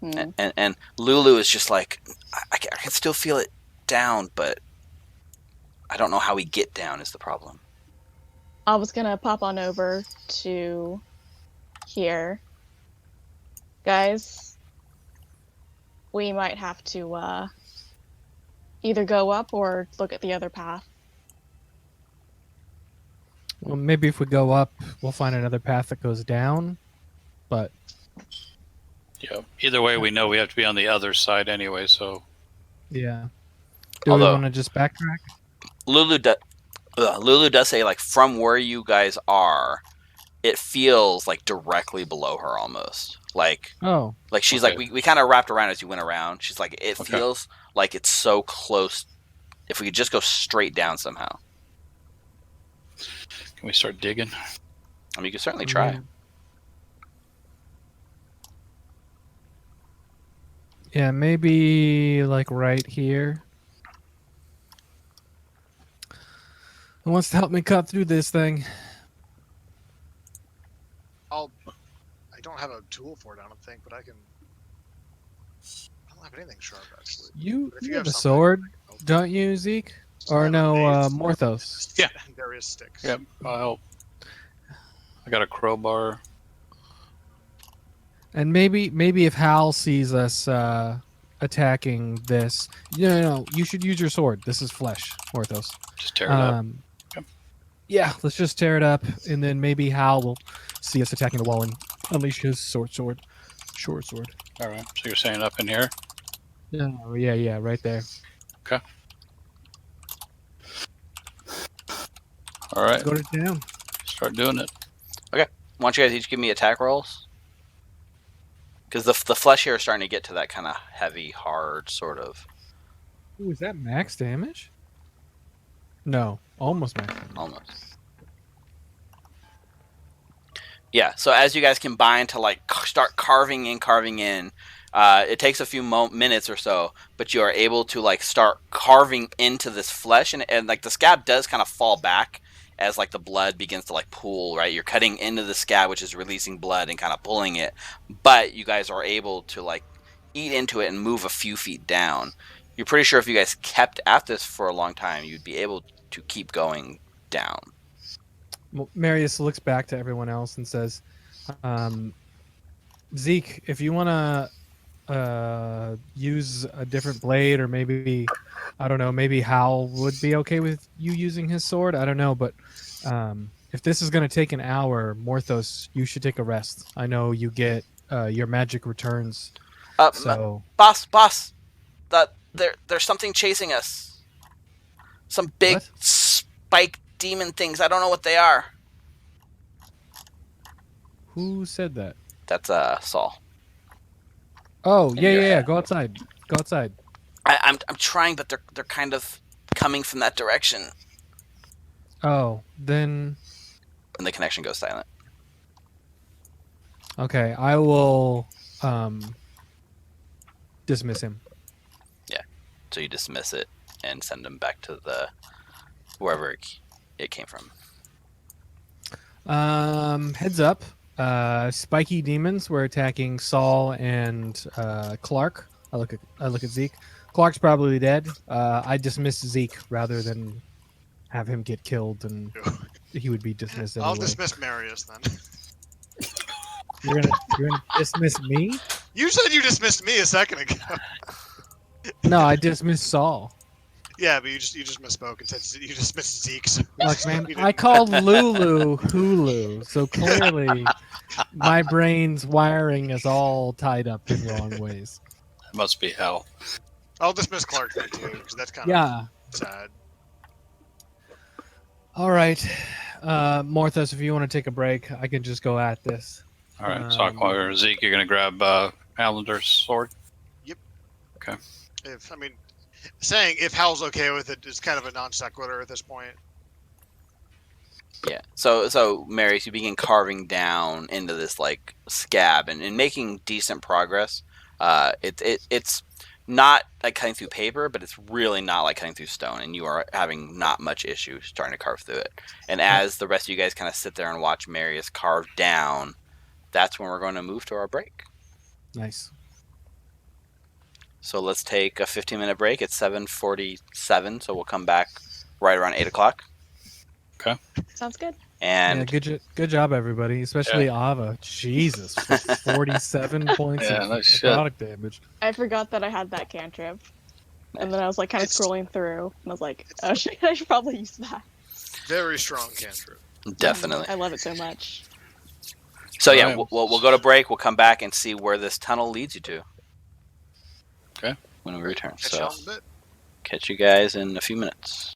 And Lulu is just like, I can still feel it down, but I don't know how we get down is the problem. I was gonna pop on over to here. Guys, we might have to either go up or look at the other path. Well, maybe if we go up, we'll find another path that goes down. But Yeah. Either way, we know we have to be on the other side anyway. So yeah, do Although- we want to just backtrack? Lulu does say, like, from where you guys are, it feels like directly below her almost. Like Oh, she's Okay. like, we kind of wrapped around as you went around. She's like, it Okay. feels like it's so close. If we could just go straight down somehow. can we start digging? I mean, you could certainly try. Yeah. Yeah, maybe like right here. Who wants to help me cut through this thing? I don't have a tool for it, I don't think, but I can. I don't have anything sharp actually. You, But if you you have have a something, sword, I'll- don't you, Zeke? I Or have a no, mace. Morthos? Yeah. And various sticks. Yep. I'll help. I got a crowbar. And maybe if Hal sees us attacking this, no, you should use your sword. This is flesh, Morthos. Just tear it up. Okay. Yeah, let's just tear it up, and then maybe Hal will see us attacking the wall and unleash his short sword. All right. So you're saying up in here? Yeah, right there. Okay. All right. Go to town. Start doing it. Why don't you guys each give me attack rolls? Because the flesh here is starting to get to that kind of heavy, hard sort of. Ooh, is that max damage? No, almost max damage. Almost. Yeah, so as you guys combine to like start carving in, it takes a few minutes or so, but you are able to like start carving into this flesh, and like the scab does kind of fall back as like the blood begins to like pool, right? You're cutting into the scab, which is releasing blood and kind of pulling it, but you guys are able to like eat into it and move a few feet down. You're pretty sure if you guys kept at this for a long time, you'd be able to keep going down. Marius looks back to everyone else and says, Zeke, if you want to use a different blade, or maybe, I don't know, maybe Hal would be okay with you using his sword. I don't know, but if this is going to take an hour, Morthos, you should take a rest. I know you get your magic returns. So, Boss, there's something chasing us. Some big What? spike demon things. I don't know what they are. who said that? That's Saul. Oh, In yeah. your head. Go outside. I'm trying, but they're kind of coming from that direction. Oh, then And the connection goes silent. okay. I will dismiss him. So you dismiss it and send them back to the wherever it came from. Heads up. Spiky demons were attacking Saul and Clark. I look at Zeke. Clark's probably dead. I dismiss Zeke rather than have him get killed, and he would be dismissed anyway. I'll dismiss Marius then. You're gonna dismiss me? You said you dismissed me a second ago. No, I dismissed Saul. Yeah, but you just misspoke and said you dismissed Zeke. So Look, man, we I didn't- called Lulu Hulu, so clearly my brain's wiring is all tied up in wrong ways. It must be hell. I'll dismiss Clark then too, because that's kind of Yeah. sad. All right, Morthos, if you want to take a break, I can just go at this. All right, so Aqua, Zeke, you're gonna grab Halander's sword. If I mean, saying if Hal's okay with it is kind of a non sequitur at this point. Yeah. So Marius, you begin carving down into this like scab and making decent progress. It's not like cutting through paper, but it's really not like cutting through stone, and you are having not much issue starting to carve through it. And as the rest of you guys kind of sit there and watch Marius carve down, that's when we're going to move to our break. Nice. So let's take a 15-minute break. It's 7:47, so we'll come back right around 8 o'clock. Sounds good. And Yeah, good job, everybody, especially Ava. Jesus, with 47 points Yeah, of no shit. product damage. I forgot that I had that cantrip. And then I was like kind of scrolling through, and I was like, oh shit, I should probably use that. Very strong cantrip. definitely. I love it so much. So yeah, Alright. we'll go to break. We'll come back and see where this tunnel leads you to. Okay. When we return. Catch So y'all in a bit. catch you guys in a few minutes.